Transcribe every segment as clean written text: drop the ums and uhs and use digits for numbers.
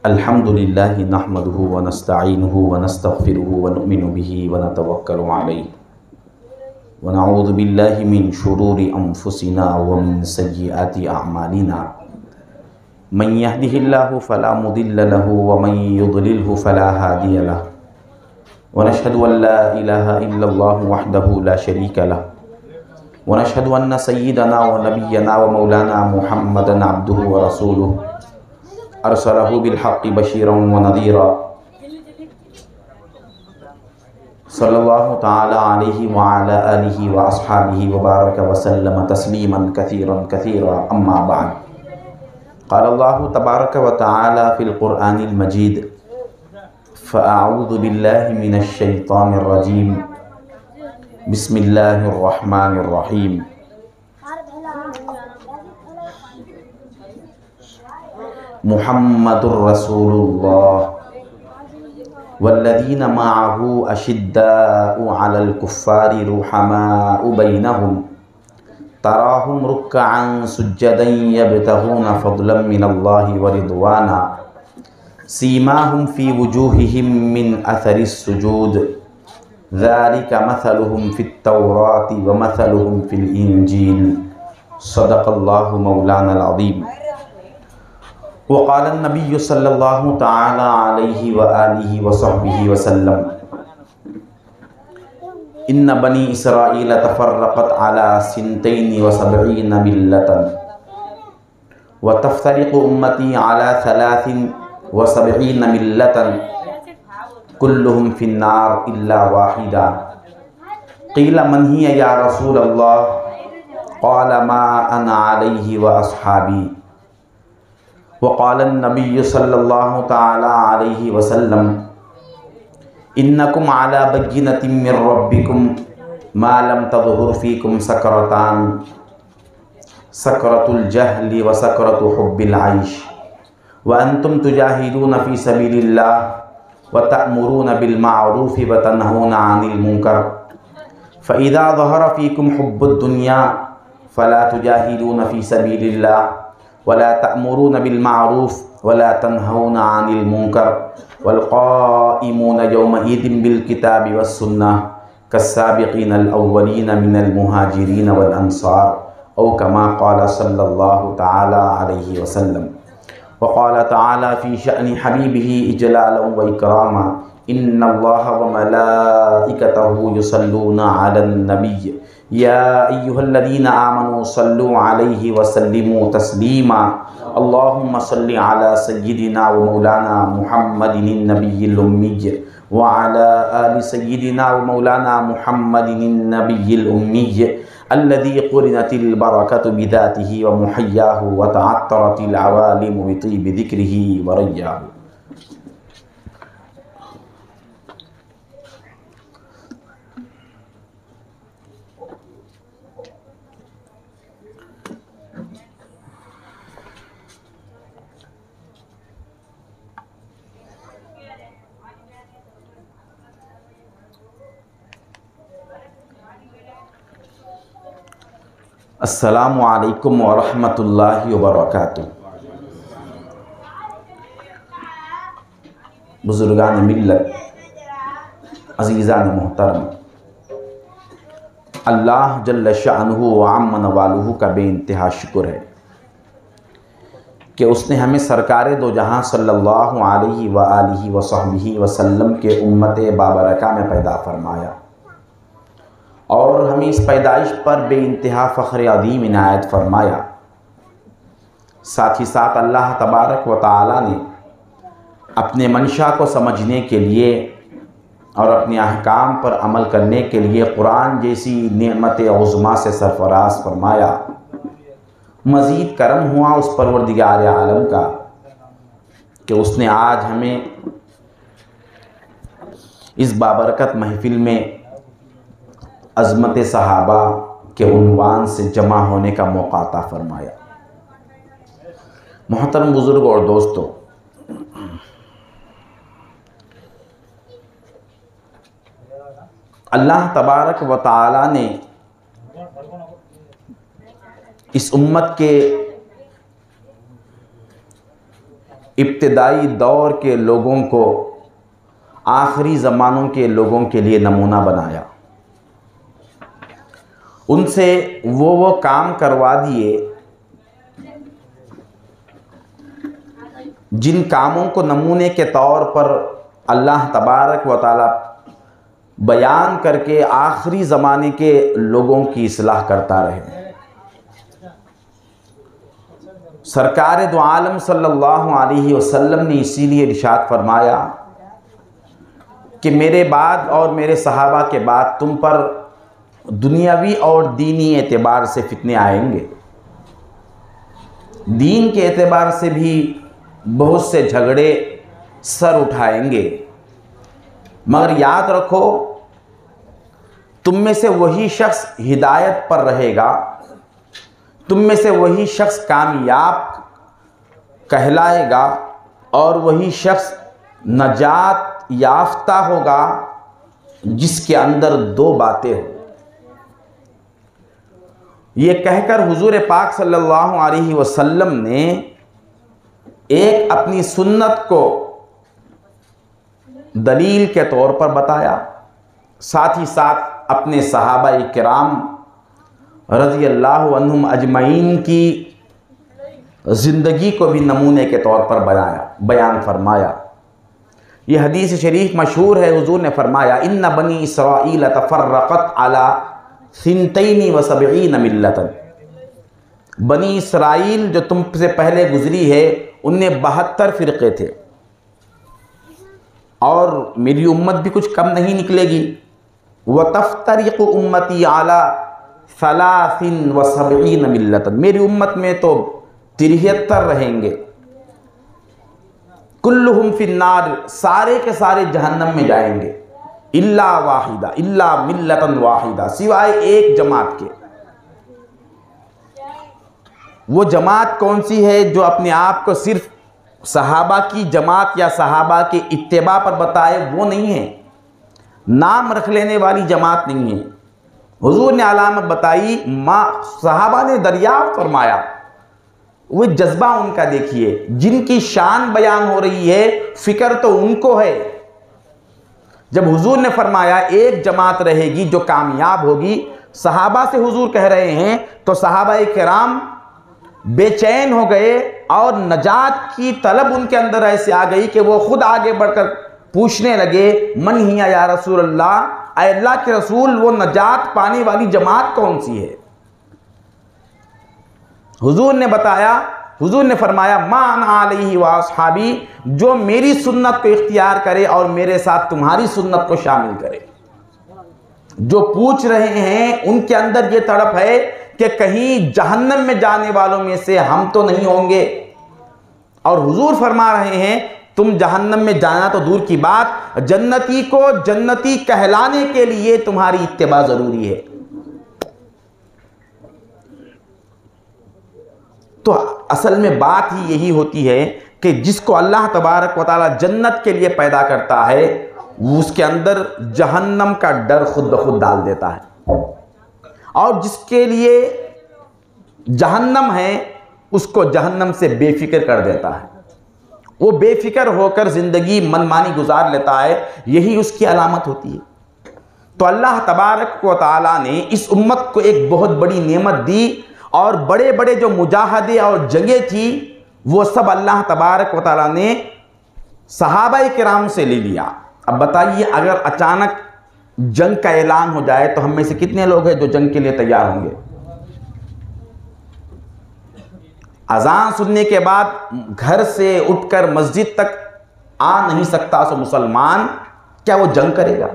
अल्हम्दुलिल्लाहि नहमदुहु व नस्तईनुहु व नस्तगफिरुहु व नुमिनु बिही व नतवक्कलु अलैहि व नऊज़ु बिल्लाहि मिन शुरूरि अंफुसिना व मिन सय्यिआति अअमालिना मन यहदिहिल्लाहु फला मुदिल्ल लहु व मन युद्लिलहु फला हादिय लहु व नशहदु अन ला इलाहा इल्लल्लाहु वहदहु ला शरीका लहु व नशहदु अन्न सय्यिदना व नबिय्यना व मौलाना मुहम्मदन अब्दुहु व रसूलुहु अरसलहु बिलहक़्क़ि बशीरन व नज़ीरा सल्लल्लाहु तआला अलैहि व अला आलिहि व अस्हाबिहि व बारक व सल्लम तस्लीमन कसीरन कसीरा अम्मा बाद। क़ाल अल्लाहु तबारक व तआला फ़िल क़ुरआनिल मजीद फ़अऊज़ु बिल्लाहि मिनश शैतानिर रजीम बिस्मिल्लाहिर रहमानिर रहीम। मुहम्मदुर रसूलुल्लाह वल्लज़ीना मअहु अशिद्दाउ अलल कुफ़्फ़ारि रुहमाउ बैनहुम तराहुम रुक्कअन सुज्जदन यब्तगूना फ़ज़लन मिनल्लाहि व रिज़वाना सीमाहुम फ़ी वुजूहिहिम मिन अथरिस सुजूद ज़ालिका मसलुहुम फ़ित तौराति व मसलुहुम फ़िल इंजील सदक़ल्लाहु मौलानल अज़ीम। वक़ाल नबी सल्लल्लाहु तआला अलैहि व आलिहि व सहबिहि वसल्लम इन्न बनी इसराईल तफ़र्रक़त अला सिंतैनि व सबईन मिल्लतन व तफ़्तरिक़ु उम्मती अला सलासिन व सबईन मिल्लतन कुल्लुहुम फ़िन्नार इल्ला वाहिदा। क़ील मन हिय या रसूल अल्लाह क़ाल मा अना अलैहि व अस्हाबी। वक़ाल नबी सल्लल्लाहु तआला अलैहि वसल्लम इन्नकुम अला बय्यिनतिन मिर रब्बिकुम मा लम तज़हुर फ़ीकुम सकरतान सकरतुल जहली व सकरतु हुब्बिल आइश व अंतुम तुजाहिदून फ़ी सबीलिल्लाह व तअमुरून बिल माअरूफ़ि व तनहूना अनिल मुनकर फ़इज़ा ज़हरा फ़ीकुम हुब्बुद दुनिया फ़ला तुजाहिदून फ़ी सबीलिल्लाह वला तअमुरून बिल माअरूफ़ वला तनहौना अनिल मुनकर वल क़ाइमून यौमइज़िन बिल किताबि वस सुन्नह कस्साबिक़ीनल अव्वलीन मिनल मुहाजिरीन वल अंसार औ कमा क़ाल सल्लल्लाहु तआला अलैहि वसल्लम। व क़ाल तआला फ़ी शअनि हबीबिही इजलालन व इकरामा इन्नल्लाह व मलाइकतहु युसल्लूना अलन नबी या अय्युहल्लज़ीना आमनू सल्लु अलैहि व सल्लिमू तस्लीमा अल्लाहुम्मा सल्लि अला सय्यिदिना व मौलाना मुहम्मदिन नबिय्यिल उम्मी व अला आलि सय्यिदिना व मौलाना मुहम्मदिन नबिय्यिल उम्मी अल्लज़ी क़ुरिनतिल बरकतु बिज़ातिही व मुहय्याहु व तअत्तरतिल अवालिमु बितिय्बि ज़िक्रिही व रय्याहु। अस्सलामु अलैकुम व रहमतुल्लाहि व बरकातुहू। बुज़ुर्गान मिल्लत, अज़ीज़ान मोहतरम, अल्लाह जल्ल शानुहु व अम्म नवालुहु का बेइंतहा शुक्र है कि उसने हमें सरकार दो जहां सल्लल्लाहु अलैहि व आलिहि व सहबिहि वसल्लम के उम्मत बाबरका में पैदा फरमाया और हमें इस पैदाइश पर बेइंतहा फ़ख्र अज़ीम इनायत फरमाया। साथ ही साथ अल्लाह तबारक व तआला ने अपने मंशा को समझने के लिए और अपने अहकाम पर अमल करने के लिए कुरान जैसी नेमत उज़्मा से सरफराज फरमाया। मज़ीद करम हुआ उस परवरदिगार आलम का कि उसने आज हमें इस बाबरकत महफ़िल में अज़मत सहाबा के उन्वान से जमा होने का मौका अता फरमाया। मोहतरम बुज़ुर्ग और दोस्तों, अल्लाह तबारक व तआला ने इस उम्मत के इब्तिदाई दौर के लोगों को आखिरी ज़मानों के लोगों के लिए नमूना बनाया। उनसे वो काम करवा दिए जिन कामों को नमूने के तौर पर अल्लाह तबारक व तआला बयान करके आखिरी ज़माने के लोगों की इस्लाह करता रहे। सरकार दो आलम सल्लल्लाहु अलैहि वसल्लम ने इसीलिए इरशाद फरमाया कि मेरे बाद और मेरे सहाबा के बाद तुम पर दुनियावी और दीनी एतबार से फितने आएंगे। दीन के एतबार से भी बहुत से झगड़े सर उठाएंगे, मगर याद रखो तुम में से वही शख्स हिदायत पर रहेगा, तुम में से वही शख्स कामयाब कहलाएगा और वही शख्स नजात याफ्ता होगा जिसके अंदर दो बातें हो। ये कहकर हुजूर पाक सल्लल्लाहु अलैहि वसल्लम ने एक अपनी सुन्नत को दलील के तौर पर बताया, साथ ही साथ अपने सहाबा किराम रज़ी अल्लाहु अन्हुम अजमईन की ज़िंदगी को भी नमूने के तौर पर बयान फरमाया। यह हदीस शरीफ मशहूर है। हुजूर ने फरमाया इन्ना बनी इसराईल तफर्रक़त अला सिंतैनी व सबईन मिल्लतन। बनी इसराइल जो तुमसे पहले गुजरी है उनमें 72 फ़िरक़े थे और मेरी उम्मत भी कुछ कम नहीं निकलेगी। व तफ्तरिक़ु उम्मती अला सलासिन व सबईन मिल्लतन। मेरी उम्मत में तो 73 रहेंगे। कुल्लुहुम फिन्नार, सारे के सारे जहन्नम में जाएंगे। इल्ला वाहिदा, इल्ला मिल्लतन वाहिदा, सिवाय एक जमात के। वो जमात कौन सी है जो अपने आप को सिर्फ सहाबा की जमात या सहाबा के इत्तिबा पर बताए? वो नहीं है, नाम रख लेने वाली जमात नहीं है। हुजूर ने अलामत बताई, सहाबा ने दरियाफ्त फरमाया। वो जज्बा उनका देखिए, जिनकी शान बयान हो रही है, फिक्र तो उनको है। जब हुजूर ने फरमाया एक जमात रहेगी जो कामयाब होगी, सहाबा से हुजूर कह रहे हैं, तो सहाबा किराम बेचैन हो गए और नजात की तलब उनके अंदर ऐसे आ गई कि वो खुद आगे बढ़कर पूछने लगे, मन हिया या रसूल अल्लाह, अल्लाह के रसूल वो नजात पाने वाली जमात कौन सी है? हुजूर ने बताया, हुजूर ने फरमाया मान अलैहि व अस्हाबी, जो मेरी सुन्नत को इख्तियार करे और मेरे साथ तुम्हारी सुन्नत को शामिल करे। जो पूछ रहे हैं उनके अंदर ये तड़प है कि कहीं जहन्नम में जाने वालों में से हम तो नहीं होंगे। और हुजूर फरमा रहे हैं तुम जहन्नम में जाना तो दूर की बात, जन्नती को जन्नती कहलाने के लिए तुम्हारी इत्तिबा जरूरी है। तो असल में बात ही यही होती है कि जिसको अल्लाह तबारक व तआला जन्नत के लिए पैदा करता है, उसके अंदर जहन्नम का डर खुद ब खुद डाल देता है, और जिसके लिए जहन्नम है उसको जहन्नम से बेफिक्र कर देता है। वो बेफिक्र होकर ज़िंदगी मनमानी गुजार लेता है, यही उसकी अलामत होती है। तो अल्लाह तबारक व तआला ने इस उम्मत को एक बहुत बड़ी नेमत दी, और बड़े बड़े जो मुजाहदे और जंगें थी वो सब अल्लाह तबारक व तआला ने सहाबाए किराम से ले लिया। अब बताइए, अगर अचानक जंग का ऐलान हो जाए तो हम में से कितने लोग हैं जो जंग के लिए तैयार होंगे? अजान सुनने के बाद घर से उठकर मस्जिद तक आ नहीं सकता सो मुसलमान, क्या वो जंग करेगा?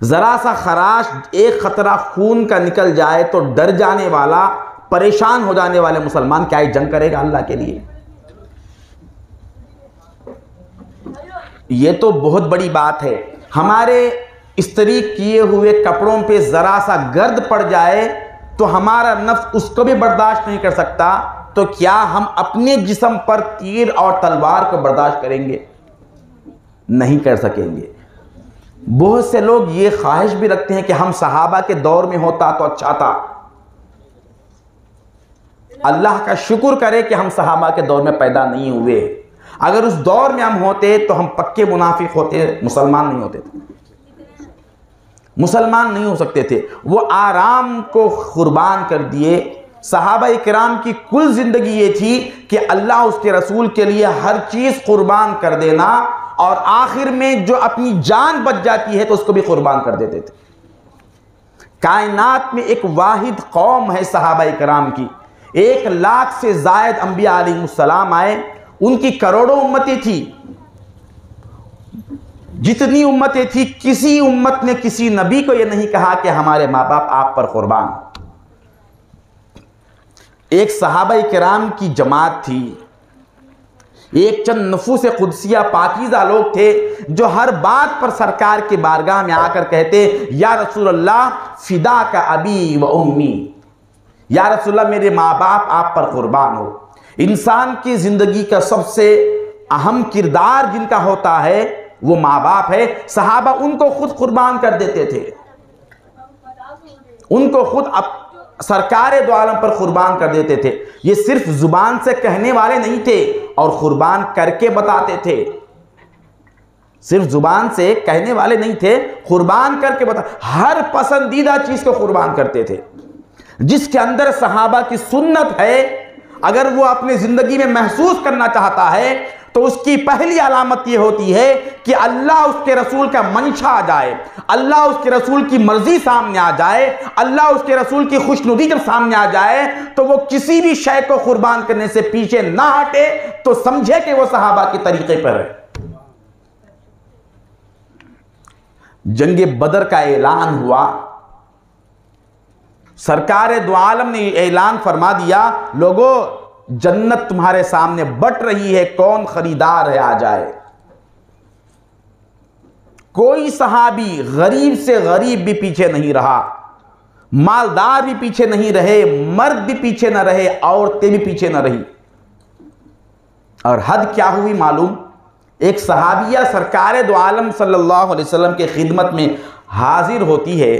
जरा सा खराश, एक खतरा खून का निकल जाए तो डर जाने वाला, परेशान हो जाने वाले मुसलमान क्या ये जंग करेगा अल्लाह के लिए? ये तो बहुत बड़ी बात है। हमारे इस्त्री किए हुए कपड़ों पे जरा सा गर्द पड़ जाए तो हमारा नफ्स उसको भी बर्दाश्त नहीं कर सकता, तो क्या हम अपने जिस्म पर तीर और तलवार को बर्दाश्त करेंगे? नहीं कर सकेंगे। बहुत से लोग ये ख्वाहिश भी रखते हैं कि हम सहाबा के दौर में होता तो अच्छा था। अल्लाह का शुक्र करे कि हम सहाबा के दौर में पैदा नहीं हुए। अगर उस दौर में हम होते तो हम पक्के मुनाफिक होते, मुसलमान नहीं होते थे, मुसलमान नहीं हो सकते थे। वो आराम को कुर्बान कर दिए। सहाबा इकराम की कुल जिंदगी ये थी कि अल्लाह उसके रसूल के लिए हर चीज कुर्बान कर देना, और आखिर में जो अपनी जान बच जाती है तो उसको भी कुर्बान कर देते थे। कायनात में एक वाहिद कौम है सहाबा इकराम की। 1 लाख से जायद अंबिया अलैहिस्सलाम आए, उनकी करोड़ों उम्मतें थी। जितनी उम्मतें थी, किसी उम्मत ने किसी नबी को यह नहीं कहा कि हमारे माँ बाप आप पर कुर्बान। एक सहाबा किराम की जमात थी, एक चंद नफूस कुदसिया पाकीज़ा लोग थे जो हर बात पर सरकार के बारगाह में आकर कहते, या रसूल अल्लाह फिदा का अबी व उम्मी, या रसूल अल्लाह मेरे माँ बाप आप पर कुर्बान हो। इंसान की जिंदगी का सबसे अहम किरदार जिनका होता है वो माँ बाप है। सहाबा उनको खुद कुर्बान कर देते थे, उनको खुद सरकारे दो आलम पर कुर्बान कर देते थे। ये सिर्फ जुबान से कहने वाले नहीं थे और कुर्बान करके बताते थे। सिर्फ जुबान से कहने वाले नहीं थे, कुर्बान करके बता, हर पसंदीदा चीज को कुर्बान करते थे। जिसके अंदर सहाबा की सुन्नत है, अगर वो अपनी जिंदगी में महसूस करना चाहता है तो उसकी पहली अलामत ये होती है कि अल्लाह उसके रसूल का मंशा आ जाए, अल्लाह उसके रसूल की मर्जी सामने आ जाए, अल्लाह उसके रसूल की खुशनुदी जब सामने आ जाए तो वो किसी भी शय को कुर्बान करने से पीछे ना हटे, तो समझे कि वो सहाबा के तरीके पर है। जंगे बदर का ऐलान हुआ, सरकार दो आलम ने ऐलान फरमा दिया, लोगों जन्नत तुम्हारे सामने बट रही है, कौन खरीदार है आ जाए। कोई सहाबी गरीब से गरीब भी पीछे नहीं रहा, मालदार भी पीछे नहीं रहे, मर्द भी पीछे न रहे, औरतें भी पीछे न रही। और हद क्या हुई मालूम, एक सहाबिया सरकार दो आलम सल्लल्लाहु अलैहि वसल्लम के खिदमत में हाजिर होती है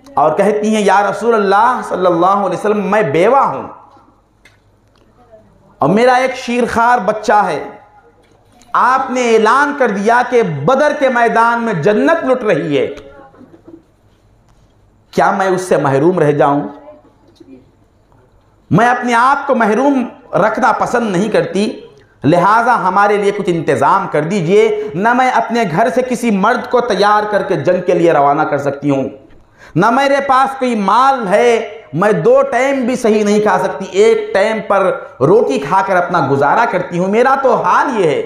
और कहती हैं, या रसूल अल्लाह सल्लल्लाहु अलैहि वसल्लम मैं बेवा हूं और मेरा एक शीरखार बच्चा है। आपने ऐलान कर दिया कि बदर के मैदान में जन्नत लुट रही है, क्या मैं उससे महरूम रह जाऊं? मैं अपने आप को महरूम रखना पसंद नहीं करती, लिहाजा हमारे लिए कुछ इंतजाम कर दीजिए। न मैं अपने घर से किसी मर्द को तैयार करके जंग के लिए रवाना कर सकती हूं, न मेरे पास कोई माल है, मैं 2 टाइम भी सही नहीं खा सकती, 1 टाइम पर रोटी खाकर अपना गुजारा करती हूं, मेरा तो हाल ये है।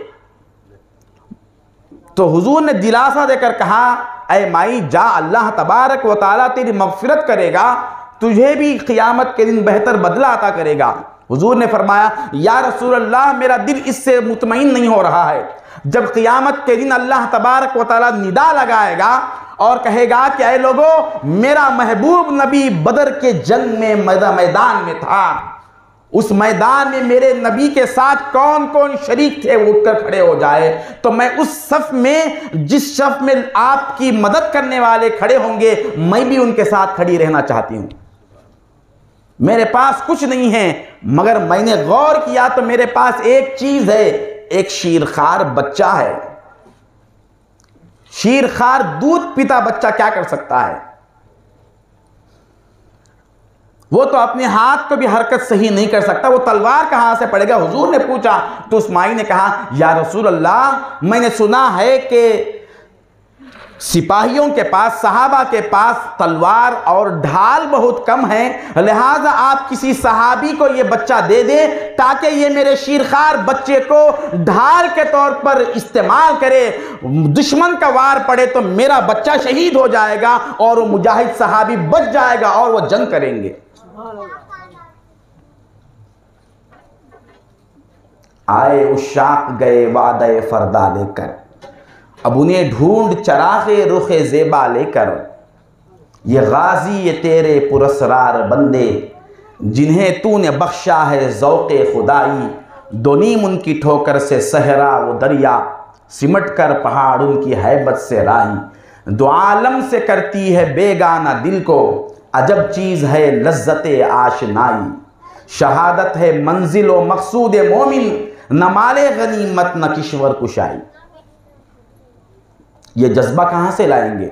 तो हुजूर ने दिलासा देकर कहा, ऐ माई जा, अल्लाह तबारक व तआला तेरी मगफिरत करेगा, तुझे भी क़ियामत के दिन बेहतर बदला अता करेगा। हुजूर ने फरमाया, या रसूल अल्लाह मेरा दिल इससे मुतमईन नहीं हो रहा है। जब क़ियामत के दिन अल्लाह तबारक व तआला निदा लगाएगा और कहेगा कि ऐ लोगों, मेरा महबूब नबी बदर के जंग में मैदान में था, उस मैदान में मेरे नबी के साथ कौन कौन शरीक थे वो उठकर खड़े हो जाए, तो मैं उस सफ में, जिस सफ में आपकी मदद करने वाले खड़े होंगे, मैं भी उनके साथ खड़ी रहना चाहती हूं। मेरे पास कुछ नहीं है, मगर मैंने गौर किया तो मेरे पास एक चीज है, एक शीरखार बच्चा है। शीरखार दूध पीता बच्चा क्या कर सकता है? वो तो अपने हाथ को भी हरकत सही नहीं कर सकता, वो तलवार कहां से पड़ेगा? हुजूर ने पूछा तो उस माई ने कहा, या रसूल अल्लाह मैंने सुना है कि सिपाहियों के पास, सहाबा के पास तलवार और ढाल बहुत कम है, लिहाजा आप किसी सहाबी को ये बच्चा दे दे ताकि ये मेरे शीरखार बच्चे को ढाल के तौर पर इस्तेमाल करे, दुश्मन का वार पड़े तो मेरा बच्चा शहीद हो जाएगा और वो मुजाहिद सहाबी बच जाएगा और वो जंग करेंगे। आए उशाक गए वादे फरदा लेकर, अब उन्हें ढूंढ चरागे रुखे ज़ेबा लेकर, ये गाजी ये तेरे पुरस्रार बंदे जिन्हें तूने बख्शा है ज़ौक़े खुदाई, दोनीम उनकी ठोकर से सहरा वो दरिया, सिमट कर पहाड़ उनकी हैबत से राही, दो आलम से करती है बेगाना दिल को, अजब चीज़ है लज्जते आशनाई, शहादत है मंजिल व मकसूद मोमिन, न माले गनीमत न किश्वर कुशाई। ये जज्बा कहाँ से लाएंगे?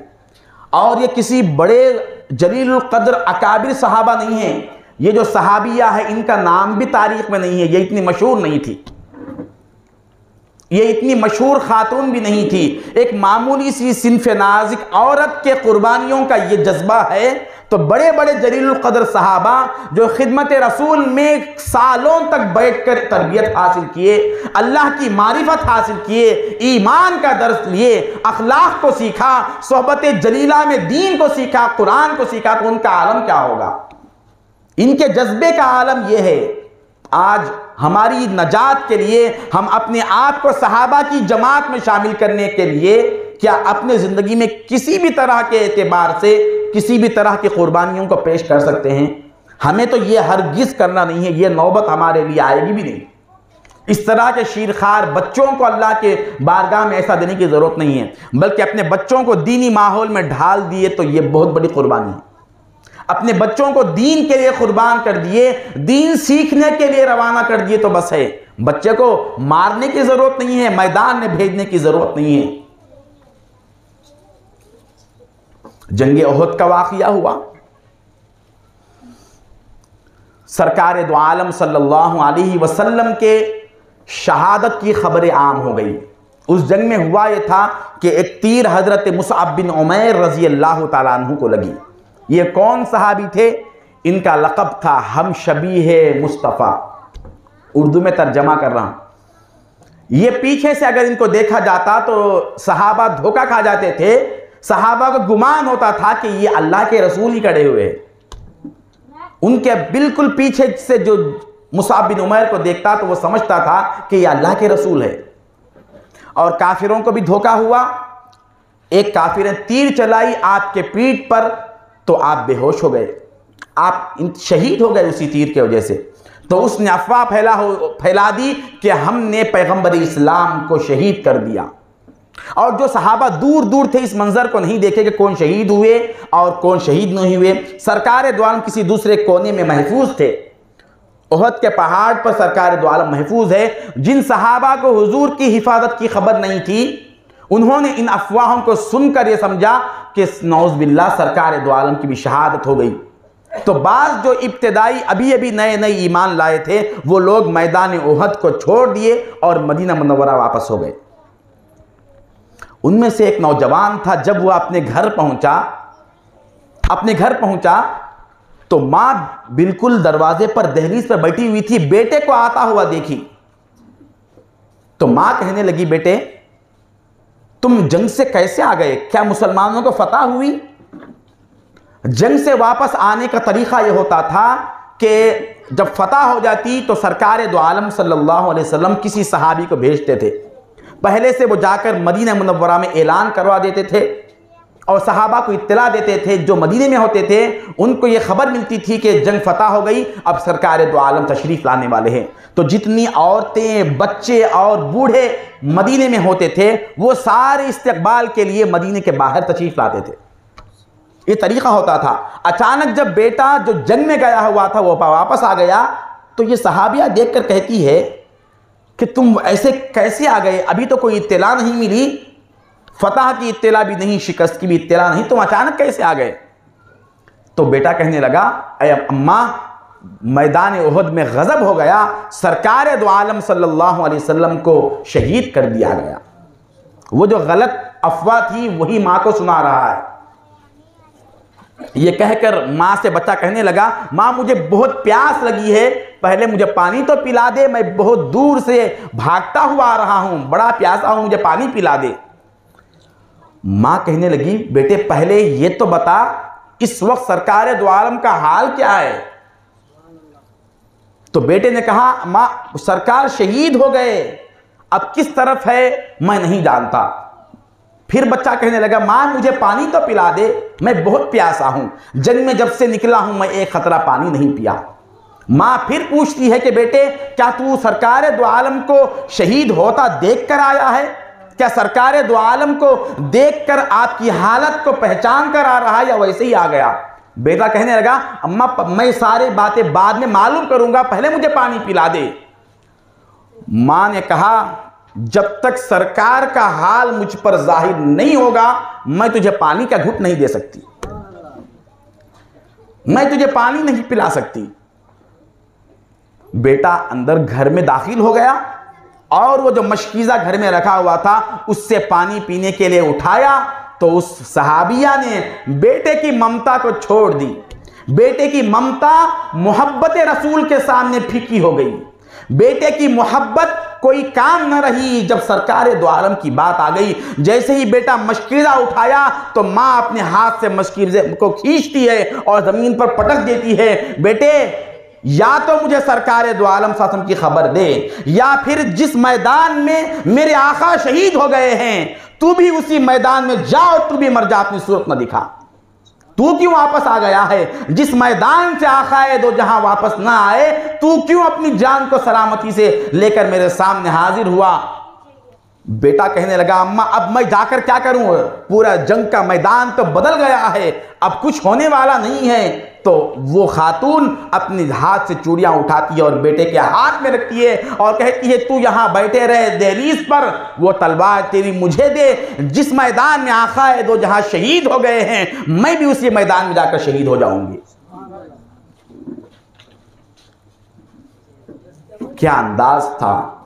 और ये किसी बड़े जलीलुल कद्र अकाबिर सहाबा नहीं है। ये जो सहाबिया है इनका नाम भी तारीख में नहीं है। ये इतनी मशहूर नहीं थी, ये इतनी मशहूर खातून भी नहीं थी। एक मामूली सी सिन्फ नाजिक औरत के कुर्बानियों का ये जज्बा है, तो बड़े बड़े जलीलुल कद्र सहाबा जो खिदमत रसूल में सालों तक बैठकर तरबियत हासिल किए, अल्लाह की मारिफत हासिल किए, ईमान का दर्स लिए, अखलाक को सीखा, सोहबत जलीला में दीन को सीखा, कुरान को सीखा, तो उनका आलम क्या होगा? इनके जज्बे का आलम यह है। आज हमारी नजात के लिए हम अपने आप को सहाबा की जमात में शामिल करने के लिए क्या अपने ज़िंदगी में किसी भी तरह के एतबार से किसी भी तरह की कुर्बानियों को पेश कर सकते हैं? हमें तो ये हरगिज़ करना नहीं है, ये नौबत हमारे लिए आएगी भी नहीं। इस तरह के शीरखार बच्चों को अल्लाह के बारगाह में ऐसा देने की ज़रूरत नहीं है, बल्कि अपने बच्चों को दीनी माहौल में ढाल दिए तो ये बहुत बड़ी कुर्बानी है। अपने बच्चों को दीन के लिए कुर्बान कर दिए, दीन सीखने के लिए रवाना कर दिए तो बस है। बच्चे को मारने की ज़रूरत नहीं है, मैदान में भेजने की ज़रूरत नहीं है। जंगे ओहद का वाक़िया हुआ, सरकार दो आलम सल्लल्लाहु अलैहि वसल्लम के शहादत की खबरें आम हो गई। उस जंग में हुआ यह था कि एक तीर हजरत मुसअब बिन उमैर रज़ी अल्लाह ताला अन्हु को लगी। ये कौन सहाबी थे? इनका लक़ब था हम शबीह मुस्तफ़ा। उर्दू में तर्जमा कर रहा हूं। ये पीछे से अगर इनको देखा जाता तो सहाबा धोखा खा जाते थे। सहाबा को गुमान होता था कि ये अल्लाह के रसूल ही खड़े हुए हैं। उनके बिल्कुल पीछे से जो मुसअब बिन उमैर को देखता तो वो समझता था कि ये अल्लाह के रसूल है। और काफिरों को भी धोखा हुआ। एक काफिर ने तीर चलाई आपके पीठ पर तो आप बेहोश हो गए, आप शहीद हो गए उसी तीर के वजह से। तो उसने अफवाह फैला दी कि हमने पैगंबर इस्लाम को शहीद कर दिया। और जो सहाबा दूर दूर थे इस मंजर को नहीं देखे कि कौन शहीद हुए और कौन शहीद नहीं हुए। सरकार दो आलम किसी दूसरे कोने में महफूज थे। ओहद के पहाड़ पर सरकार दो आलम महफूज है। जिन सहाबा को हुजूर की हिफाजत की खबर नहीं थी, उन्होंने इन अफवाहों को सुनकर यह समझा कि नौज़ बिल्लाह सरकार दो आलम की भी शहादत हो गई। तो बाज़ जो इब्तिदाई अभी अभी नए नए ईमान लाए थे वो लोग मैदान ओहद को छोड़ दिए और मदीना मुनव्वरा वापस हो गए। उनमें से एक नौजवान था, जब वह अपने घर पहुंचा तो माँ बिल्कुल दरवाजे पर दहलीज पर बैठी हुई थी। बेटे को आता हुआ देखी तो माँ कहने लगी, बेटे तुम जंग से कैसे आ गए? क्या मुसलमानों को फतह हुई? जंग से वापस आने का तरीका यह होता था कि जब फतह हो जाती तो सरकार दो आलम सल्लल्लाहु अलैहि वसल्लम किसी सहाबी को भेजते थे। पहले से वो जाकर मदीना मुनव्वरा में ऐलान करवा देते थे और सहाबा को इत्तला देते थे। जो मदीने में होते थे उनको ये खबर मिलती थी कि जंग फतह हो गई, अब सरकार दो आलम तशरीफ़ लाने वाले हैं। तो जितनी औरतें, बच्चे और बूढ़े मदीने में होते थे वो सारे इस्तकबाल के लिए मदीने के बाहर तशरीफ़ लाते थे। ये तरीक़ा होता था। अचानक जब बेटा जो जंग में गया हुआ था वो वापस आ गया तो ये सहाबिया देख कर कहती है कि तुम ऐसे कैसे आ गए? अभी तो कोई इत्तला नहीं मिली, फतह की इत्तला भी नहीं, शिकस्त की भी इत्तला नहीं, तुम अचानक कैसे आ गए? तो बेटा कहने लगा, अय अम्मा, मैदान ओहद में गज़ब हो गया, सरकार दो आलम सल्लल्लाहु अलैहि वसल्लम को शहीद कर दिया गया। वो जो गलत अफवाह थी वही माँ को सुना रहा है। ये कहकर माँ से बच्चा कहने लगा, माँ मुझे बहुत प्यास लगी है, पहले मुझे पानी तो पिला दे, मैं बहुत दूर से भागता हुआ आ रहा हूँ, बड़ा प्यासा हूँ, मुझे पानी पिला दे। माँ कहने लगी, बेटे पहले ये तो बता इस वक्त सरकार दो आलम का हाल क्या है? तो बेटे ने कहा, माँ सरकार शहीद हो गए, अब किस तरफ है मैं नहीं जानता। फिर बच्चा कहने लगा, माँ मुझे पानी तो पिला दे, मैं बहुत प्यासा हूं, जंग में जब से निकला हूं मैं एक खतरा पानी नहीं पिया। माँ फिर पूछती है कि बेटे क्या तू सरकार दो आलम को शहीद होता देख कर आया है? क्या सरकार दो आलम को देखकर आपकी हालत को पहचान कर आ रहा है या वैसे ही आ गया? बेटा कहने लगा अम्मा मैं सारी बातें बाद में मालूम करूंगा, पहले मुझे पानी पिला दे। मां ने कहा जब तक सरकार का हाल मुझ पर जाहिर नहीं होगा मैं तुझे पानी का घुट नहीं दे सकती, मैं तुझे पानी नहीं पिला सकती। बेटा अंदर घर में दाखिल हो गया और वो जो मशकीज़ा घर में रखा हुआ था उससे पानी पीने के लिए उठाया तो उस सहाबिया ने बेटे की ममता को छोड़ दी। बेटे की ममता मोहब्बत रसूल के सामने फीकी हो गई। बेटे की मोहब्बत कोई काम न रही। जब सरकार दो आलम की बात आ गई, जैसे ही बेटा मशकीज़ा उठाया तो माँ अपने हाथ से मशकीज़े को खींचती है और ज़मीन पर पटक देती है, बेटे या तो मुझे सरकार दो आलम सासम की खबर दे या फिर जिस मैदान में मेरे आका शहीद हो गए हैं तू भी उसी मैदान में जाओ, तू भी मर जा, अपनी सूरत न दिखा। तू क्यों वापस आ गया है? जिस मैदान से आकाए दो जहां वापस ना आए, तू क्यों अपनी जान को सलामती से लेकर मेरे सामने हाजिर हुआ? बेटा कहने लगा अम्मा अब मैं जाकर क्या करूं, पूरा जंग का मैदान तो बदल गया है, अब कुछ होने वाला नहीं है। तो वो खातून अपने हाथ से चूड़ियां उठाती है और बेटे के हाथ में रखती है और कहती है तू यहां बैठे रहे दहलीज पर, वो तलवार तेरी मुझे दे। जिस मैदान में आकाए दो जहां शहीद हो गए हैं मैं भी उसी मैदान में जाकर शहीद हो जाऊंगी। क्या अंदाज था।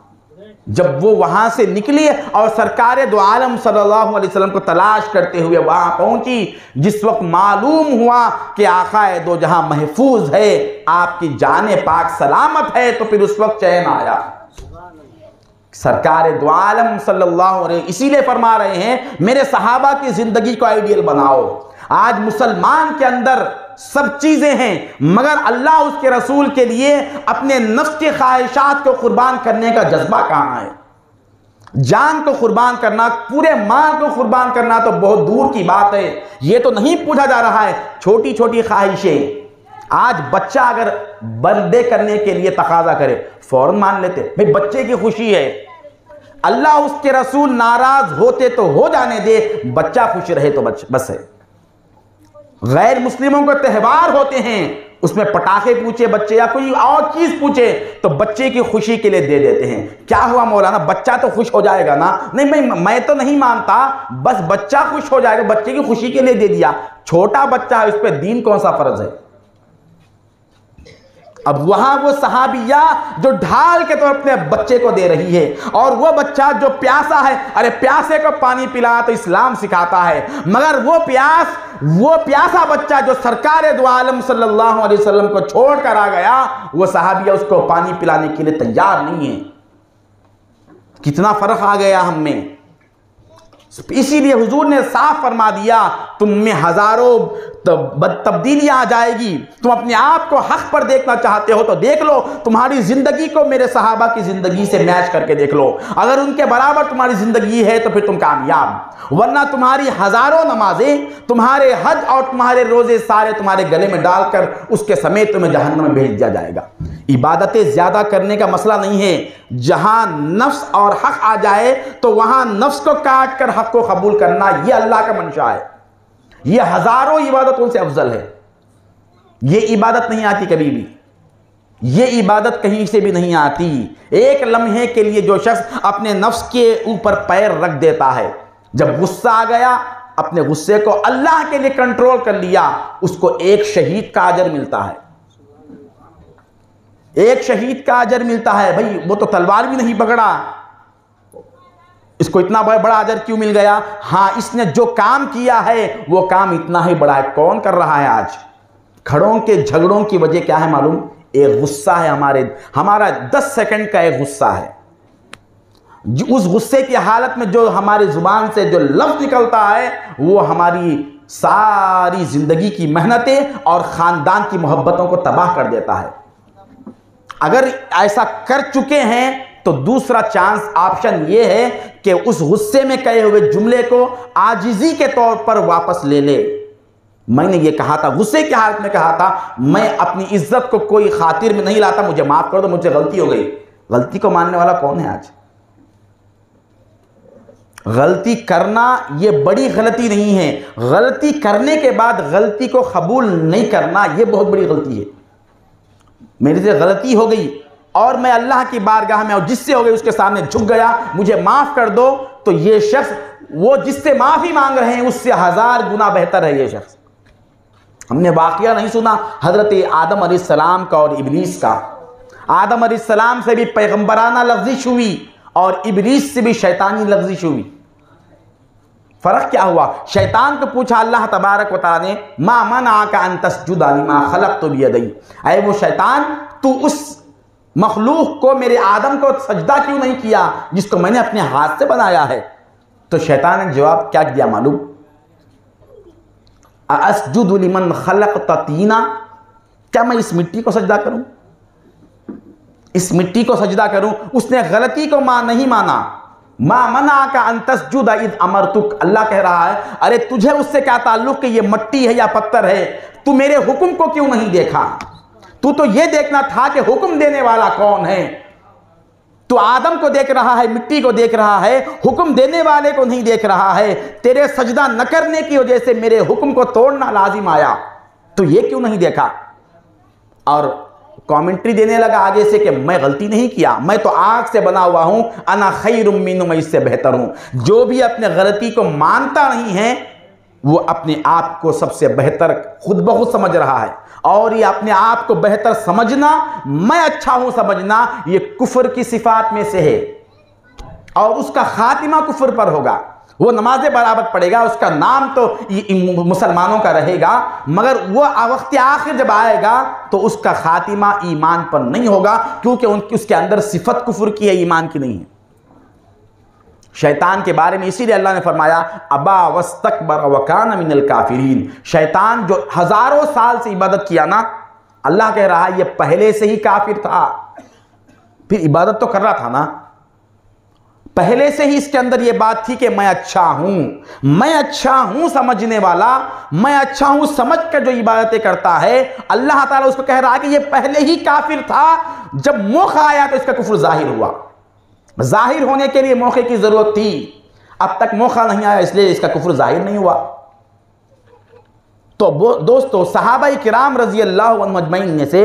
जब वो वहां से निकली और सरकार दो आलम सल्लल्लाहु अलैहि वसल्लम को तलाश करते हुए वहां पहुंची, जिस वक्त मालूम हुआ कि आकाए दो जहां महफूज है, आपकी जाने पाक सलामत है, तो फिर उस वक्त चैन आया। सरकार दो आलम सल्लल्लाहु अलैहि, इसीलिए फरमा रहे हैं मेरे सहाबा की जिंदगी को आइडियल बनाओ। आज मुसलमान के अंदर सब चीजें हैं मगर अल्लाह उसके रसूल के लिए अपने नफ्स के ख्वाहिशात को कुर्बान करने का जज्बा कहां है? जान को कुर्बान करना, पूरे माल को कुर्बान करना तो बहुत दूर की बात है, ये तो नहीं पूछा जा रहा है। छोटी छोटी ख्वाहिशें, आज बच्चा अगर बर्थडे करने के लिए तकाजा करे फौरन मान लेते, भाई बच्चे की खुशी है। अल्लाह उसके रसूल नाराज होते तो हो जाने दे, बच्चा खुश रहे तो बस है। गैर मुस्लिमों को त्यौहार होते हैं, उसमें पटाखे पूछे बच्चे या कोई और चीज पूछे तो बच्चे की खुशी के लिए दे देते हैं। क्या हुआ मौलाना, बच्चा तो खुश हो जाएगा ना? नहीं मैं तो नहीं मानता, बस बच्चा खुश हो जाएगा, बच्चे की खुशी के लिए दे दिया। छोटा बच्चा है, उस पर दीन कौन सा फर्ज है? अब वहां वो सहाबिया जो ढाल के तौर अपने बच्चे को दे रही है और वो बच्चा जो प्यासा है, अरे प्यासे को पानी पिला तो इस्लाम सिखाता है, मगर वो प्यासा बच्चा जो सरकार दो आलम सल्लल्लाहु अलैहि वसल्लम को छोड़कर आ गया, वो सहाबिया उसको पानी पिलाने के लिए तैयार नहीं है। कितना फर्क आ गया हम में। इसीलिए हुजूर ने साफ फरमा दिया तुम में हजारों तब्दीलियां आ जाएगी। तुम अपने आप को हक पर देखना चाहते हो तो देख लो, तुम्हारी जिंदगी को मेरे सहाबा की जिंदगी से मैच करके देख लो। अगर उनके बराबर तुम्हारी जिंदगी है तो फिर तुम कामयाब, वरना तुम्हारी हजारों नमाजें, तुम्हारे हज और तुम्हारे रोजे सारे तुम्हारे गले में डालकर उसके समेत तुम्हें जहन्नम में भेज दिया जाएगा। इबादतें ज्यादा करने का मसला नहीं है, जहां नफ्स और हक आ जाए तो वहां नफ्स को काट कर हक को कबूल करना, यह अल्लाह का मंशा है। यह हजारों इबादतों से अफजल है। यह इबादत नहीं आती कभी भी, यह इबादत कहीं से भी नहीं आती। एक लम्हे के लिए जो शख्स अपने नफ्स के ऊपर पैर रख देता है, जब गुस्सा आ गया अपने गुस्से को अल्लाह के लिए कंट्रोल कर लिया, उसको एक शहीद का अजर मिलता है। एक शहीद का अजर मिलता है। भाई वो तो तलवार भी नहीं पकड़ा, इसको इतना बड़ा अजर क्यों मिल गया? हाँ, इसने जो काम किया है वो काम इतना ही बड़ा है। कौन कर रहा है आज? खड़ों के झगड़ों की वजह क्या है मालूम? एक गुस्सा है, हमारा 10 सेकंड का एक गुस्सा है। उस गुस्से की हालत में जो हमारी जुबान से जो लफ्ज निकलता है वो हमारी सारी जिंदगी की मेहनतें और खानदान की मोहब्बतों को तबाह कर देता है। अगर ऐसा कर चुके हैं तो दूसरा चांस ऑप्शन ये है कि उस गुस्से में कहे हुए जुमले को आजिजी के तौर पर वापस ले ले। मैंने ये कहा था, गुस्से की हालत में कहा था, मैं अपनी इज्जत को कोई खातिर में नहीं लाता, मुझे माफ कर दो, मुझसे गलती हो गई। गलती को मानने वाला कौन है आज? गलती करना ये बड़ी गलती नहीं है, गलती करने के बाद गलती को कबूल नहीं करना ये बहुत बड़ी गलती है। मेरे से गलती हो गई और मैं अल्लाह की बारगाह में और जिससे हो गई उसके सामने झुक गया, मुझे माफ़ कर दो, तो ये शख्स वो जिससे माफ़ी मांग रहे हैं उससे 1000 गुना बेहतर है ये शख्स। हमने वाक़या नहीं सुना हज़रत आदम अलैहिस्सलाम का और इब्लीस का? आदम अलैहिस्सलाम से भी पैगम्बराना लफ्ज़िश हुई और इब्लीस से भी शैतानी लफ्ज़िश हुई। फ़र्क क्या हुआ? शैतान को पूछा अल्लाह तबारक व तआला ने, मा मनाअका अन तस्जुदा लिमा खलक़तु बियदी, ऐ वो शैतान, तू उस मखलूक को, मेरे आदम को सजदा क्यों नहीं किया जिसको मैंने अपने हाथ से बनाया है? तो शैतान ने जवाब क्या दिया मालूम? अस्जुदु लिमन खलक़त तीना, क्या मैं इस मिट्टी को सजदा करूं? इस मिट्टी को सजदा करूं? उसने गलती को नहीं माना। मा मनाअका अन तस्जुदा इद अमरतुक, अल्लाह कह रहा है अरे तुझे उससे क्या ताल्लुक कि ये मिट्टी है या पत्थर है? तू मेरे हुक्म को क्यों नहीं देखा? तू तो ये देखना था कि हुक्म देने वाला कौन है। तू आदम को देख रहा है, मिट्टी को देख रहा है, हुक्म देने वाले को नहीं देख रहा है। तेरे सजदा न करने की वजह से मेरे हुक्म को तोड़ना लाजिम आया, तो ये क्यों नहीं देखा? और कमेंट्री देने लगा आगे से कि मैं गलती नहीं किया, मैं तो आग से बना हुआ हूं, अना खैरुम मिन्हु, मैं इससे बेहतर हूं। जो भी अपने गलती को मानता नहीं है वो अपने आप को सबसे बेहतर खुद ब खुद समझ रहा है, और ये अपने आप को बेहतर समझना, मैं अच्छा हूं समझना, ये कुफ्र की सिफात में से है और उसका खातिमा कुफ्र पर होगा। वो नमाज़ें बराबर पढ़ेगा, उसका नाम तो मुसलमानों का रहेगा, मगर वो वक्त आखिर जब आएगा तो उसका खातिमा ईमान पर नहीं होगा, क्योंकि उसके अंदर सिफत कुफ्र की है, ईमान की नहीं है। शैतान के बारे में इसीलिए अल्लाह ने फरमाया अबा वस्तकबर व कान मिनल काफिरीन। शैतान जो हजारों साल से इबादत किया ना, अल्लाह कह रहा है ये पहले से ही काफिर था, फिर इबादत तो कर रहा था ना, पहले से ही इसके अंदर ये बात थी कि मैं अच्छा हूं, मैं अच्छा हूं समझने वाला, मैं अच्छा हूं समझ कर जो इबादतें करता है, अल्लाह ताला उसको कह रहा है कि ये पहले ही काफिर था, जब मौका आया तो इसका कुफ्र जाहिर हुआ। जाहिर होने के लिए मौके की जरूरत थी, अब तक मौका नहीं आया इसलिए इसका कुफ्र जाहिर नहीं हुआ। तो वो दोस्तों, सहाबाई किराम रजी अल्लाह अन्हुम अजमईन में से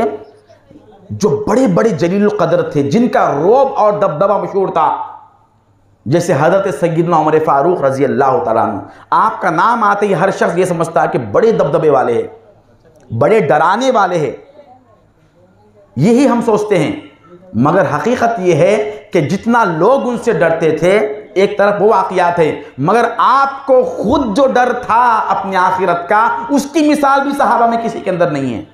जो बड़े बड़े जलील कदर थे, जिनका रोब और दबदबा मशहूर था, जैसे हजरत सैयदना उमर फारूक रजी अल्लाह तआला अन्हु, आपका नाम आते ही हर शख्स ये समझता है कि बड़े दबदबे वाले हैं, बड़े डराने वाले हैं, यही हम सोचते हैं। मगर हकीकत यह है कि जितना लोग उनसे डरते थे, एक तरफ वो वाक़ियात है, मगर आपको खुद जो डर था अपनी आखिरत का, उसकी मिसाल भी सहाबा में किसी के अंदर नहीं है।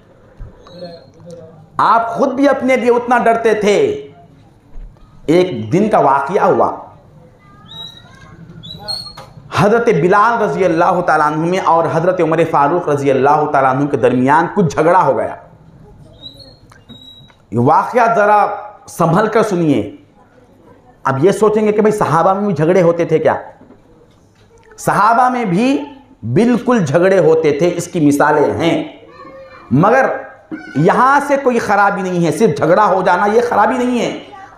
आप खुद भी अपने लिए उतना डरते थे। एक दिन का वाक़िया हुआ, हज़रत बिलाल रज़ी अल्लाह तआला अन्हु में और हज़रत उमर फारूक रज़ी अल्लाह तआला अन्हु के दरमियान कुछ झगड़ा हो गया। वाक़या ज़रा संभल कर सुनिए। अब ये सोचेंगे कि भाई सहाबा में भी झगड़े होते थे क्या? सहाबा में भी बिल्कुल झगड़े होते थे, इसकी मिसालें हैं, मगर यहाँ से कोई ख़राबी नहीं है। सिर्फ झगड़ा हो जाना ये ख़राबी नहीं है,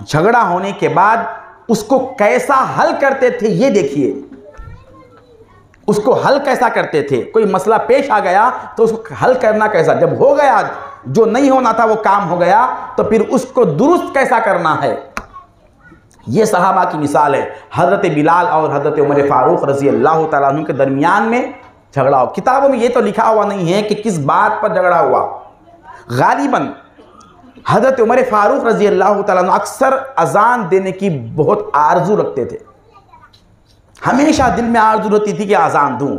झगड़ा होने के बाद उसको कैसा हल करते थे ये देखिए। उसको हल कैसा करते थे? कोई मसला पेश आ गया तो उसको हल करना कैसा, जब हो गया जो नहीं होना था वो काम हो गया, तो फिर उसको दुरुस्त कैसा करना है, ये सहाबा की मिसाल है। हज़रत बिलाल और हज़रत उमर फारूक रज़ी अल्लाह तआला अन्हु के दरमियान में झगड़ा हो। किताबों में ये तो लिखा हुआ नहीं है कि किस बात पर झगड़ा हुआ। गालिबन हज़रत उमर फारूक रज़ी अल्लाह तआला अन्हु अक्सर अजान देने की बहुत आरजू रखते थे, हमेशा दिल में आरजू रहती थी कि अजान दूं,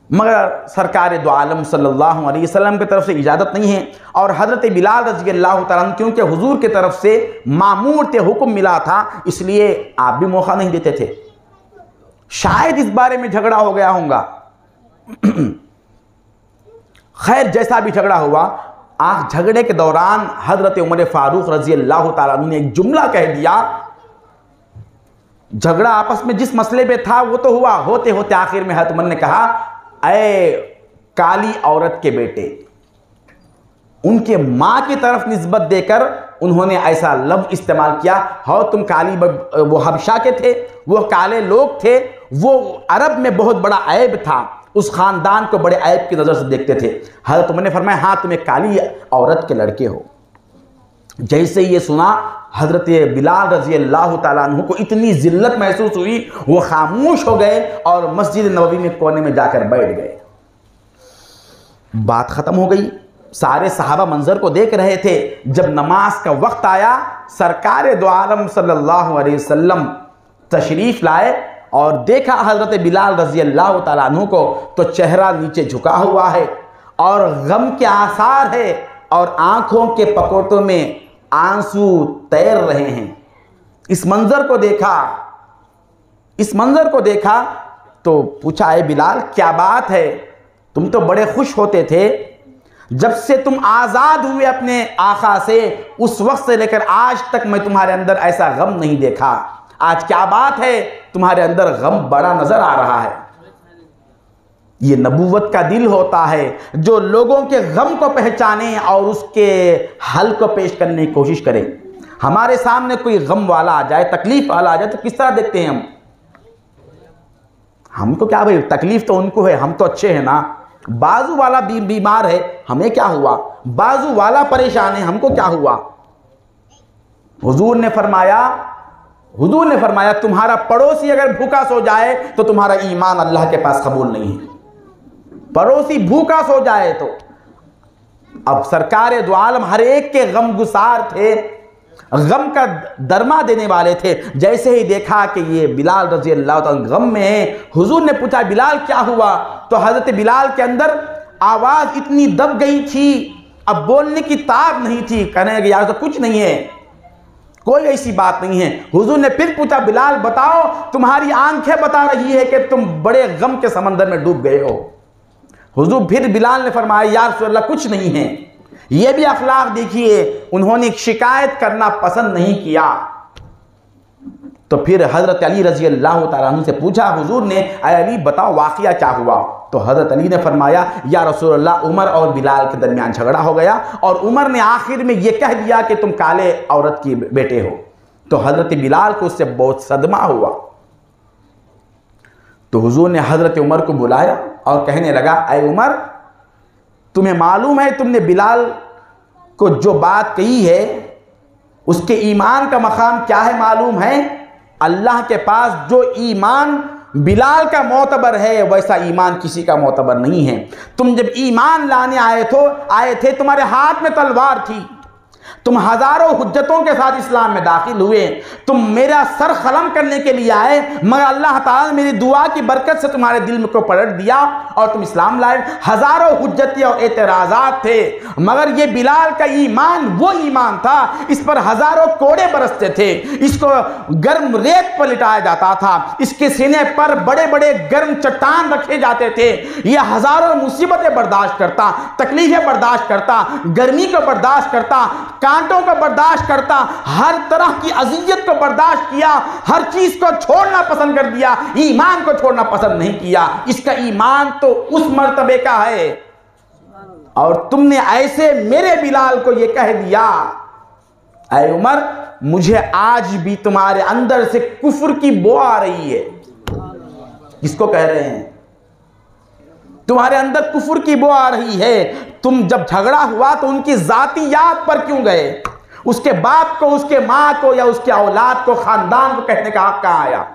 मगर सरकार दो आलम सल्लल्लाहु अलैहि वसल्लम की तरफ से इजाज़त नहीं है। और हज़रत बिलाल रज़ी अल्लाह तआला अन्हु क्योंकि हुजूर की तरफ से मामूर थे, हुक्म मिला था, इसलिए आप भी मौका नहीं देते थे। शायद इस बारे में झगड़ा हो गया होगा। खैर, जैसा भी झगड़ा हुआ, आज झगड़े के दौरान हज़रत उमर फारूक रज़ी अल्लाह तआला अन्हु ने एक जुमला कह दिया। झगड़ा आपस में जिस मसले पे था वो तो हुआ, होते होते आखिर में हज़रत उमर ने कहा, ऐ काली औरत के बेटे, उनके माँ की तरफ निस्बत देकर उन्होंने ऐसा लफ्ज़ इस्तेमाल किया, हो तुम काली, वो हबशा के थे, वो काले लोग थे, वो अरब में बहुत बड़ा ऐब था, उस ख़ानदान को बड़े ऐब की नज़र से देखते थे। हज़रत उमर ने फरमाया हाँ तुम एक काली औरत के लड़के हो। जैसे ये सुना हज़रत बिलाल रज़ी अल्लाह ताला अन्हु को इतनी ज़िल्लत महसूस हुई, वो खामोश हो गए और मस्जिद नबवी में कोने में जाकर बैठ गए। बात ख़त्म हो गई। सारे सहाबा मंजर को देख रहे थे। जब नमाज का वक्त आया, सरकार दो आलम सल्लल्लाहु अलैहि वसल्लम तशरीफ़ लाए और देखा हज़रत बिलाल रज़ी अल्लाह ताला अन्हु को, तो चेहरा नीचे झुका हुआ है और गम के आसार है और आँखों के पकोटों में आंसू तैर रहे हैं। इस मंजर को देखा तो पूछा, ए बिलाल क्या बात है, तुम तो बड़े खुश होते थे, जब से तुम आज़ाद हुए अपने आका से उस वक्त से लेकर आज तक मैं तुम्हारे अंदर ऐसा गम नहीं देखा, आज क्या बात है, तुम्हारे अंदर गम बड़ा नजर आ रहा है। ये नबूवत का दिल होता है जो लोगों के गम को पहचाने और उसके हल को पेश करने की कोशिश करे। हमारे सामने कोई गम वाला आ जाए, तकलीफ वाला आ जाए तो किस तरह देखते हैं हम? हमको क्या भाई, तकलीफ तो उनको है, हम तो अच्छे हैं ना। बाजू वाला बीमार है, हमें क्या हुआ? बाजू वाला परेशान है, हमको क्या हुआ? हुजूर ने फरमाया तुम्हारा पड़ोसी अगर भूखा सो जाए तो तुम्हारा ईमान अल्लाह के पास कबूल नहीं है। पड़ोसी भूखा सो जाए तो। अब सरकार दो आलम हर एक के गम गुसार थे, गम का दरमा देने वाले थे। जैसे ही देखा कि ये बिलाल रजी अल्लाह ताला गम में है, हुजूर ने पूछा बिलाल क्या हुआ? तो हजरत बिलाल के अंदर आवाज इतनी दब गई थी, अब बोलने की ताब नहीं थी। कहने लगे यार तो कुछ नहीं है, कोई ऐसी बात नहीं है। हुजूर ने फिर पूछा बिलाल बताओ, तुम्हारी आंखें बता रही है कि तुम बड़े गम के समंदर में डूब गए हो। हुजूर फिर बिलाल ने फरमाया या रसूल अल्लाह कुछ नहीं है। ये भी अखलाक देखिए, उन्होंने शिकायत करना पसंद नहीं किया। तो फिर हजरत अली रजी अल्लाह तआला अन्हु से पूछा हुजूर ने, अली बताओ वाक़िया क्या हुआ? तो हजरत अली ने फरमाया या रसूल अल्लाह उमर और बिलाल के दरमियान झगड़ा हो गया और उमर ने आखिर में ये कह दिया कि तुम काले औरत की बेटे हो। तो हजरत बिलाल को उससे बहुत सदमा हुआ। तो हुजूर ने हजरत उमर को बुलाया और कहने लगा, ऐ उमर तुम्हें मालूम है तुमने बिलाल को जो बात कही है उसके ईमान का मकाम क्या है मालूम है? अल्लाह के पास जो ईमान बिलाल का मोतबर है वैसा ईमान किसी का मोतबर नहीं है। तुम जब ईमान लाने आए थे तुम्हारे हाथ में तलवार थी, तुम हजारों हुज्जतों के साथ इस्लाम में दाखिल हुए, तुम मेरा सर खलम करने के लिए आए, मगर अल्लाह ताला ने मेरी दुआ की बरकत से तुम्हारे दिल को पलट दिया और तुम इस्लाम लाए। हजारों हुज्जतें और एतराज़ात थे, मगर ये बिलाल का ईमान वो ईमान था, इस पर हजारों कोड़े बरसते थे, इसको गर्म रेत पर लिटाया जाता था, इसके सीने पर बड़े बड़े गर्म चट्टान रखे जाते थे। यह हजारों मुसीबतें बर्दाश्त करता, तकलीफें बर्दाश्त करता, गर्मी को बर्दाश्त करता, कांटों को बर्दाश्त करता, हर तरह की अजियत को बर्दाश्त किया, हर चीज को छोड़ना पसंद कर दिया, ईमान को छोड़ना पसंद नहीं किया। इसका ईमान तो उस मर्तबे का है और तुमने ऐसे मेरे बिलाल को यह कह दिया। ऐ उमर मुझे आज भी तुम्हारे अंदर से कुफ्र की बो आ रही है। किसको कह रहे हैं? तुम्हारे अंदर कुफ्र की बो आ रही है। तुम जब झगड़ा हुआ तो उनकी जातियात पर क्यों गए? उसके बाप को, उसके माँ को या उसके औलाद को, खानदान को कहने का हक कहाँ आया?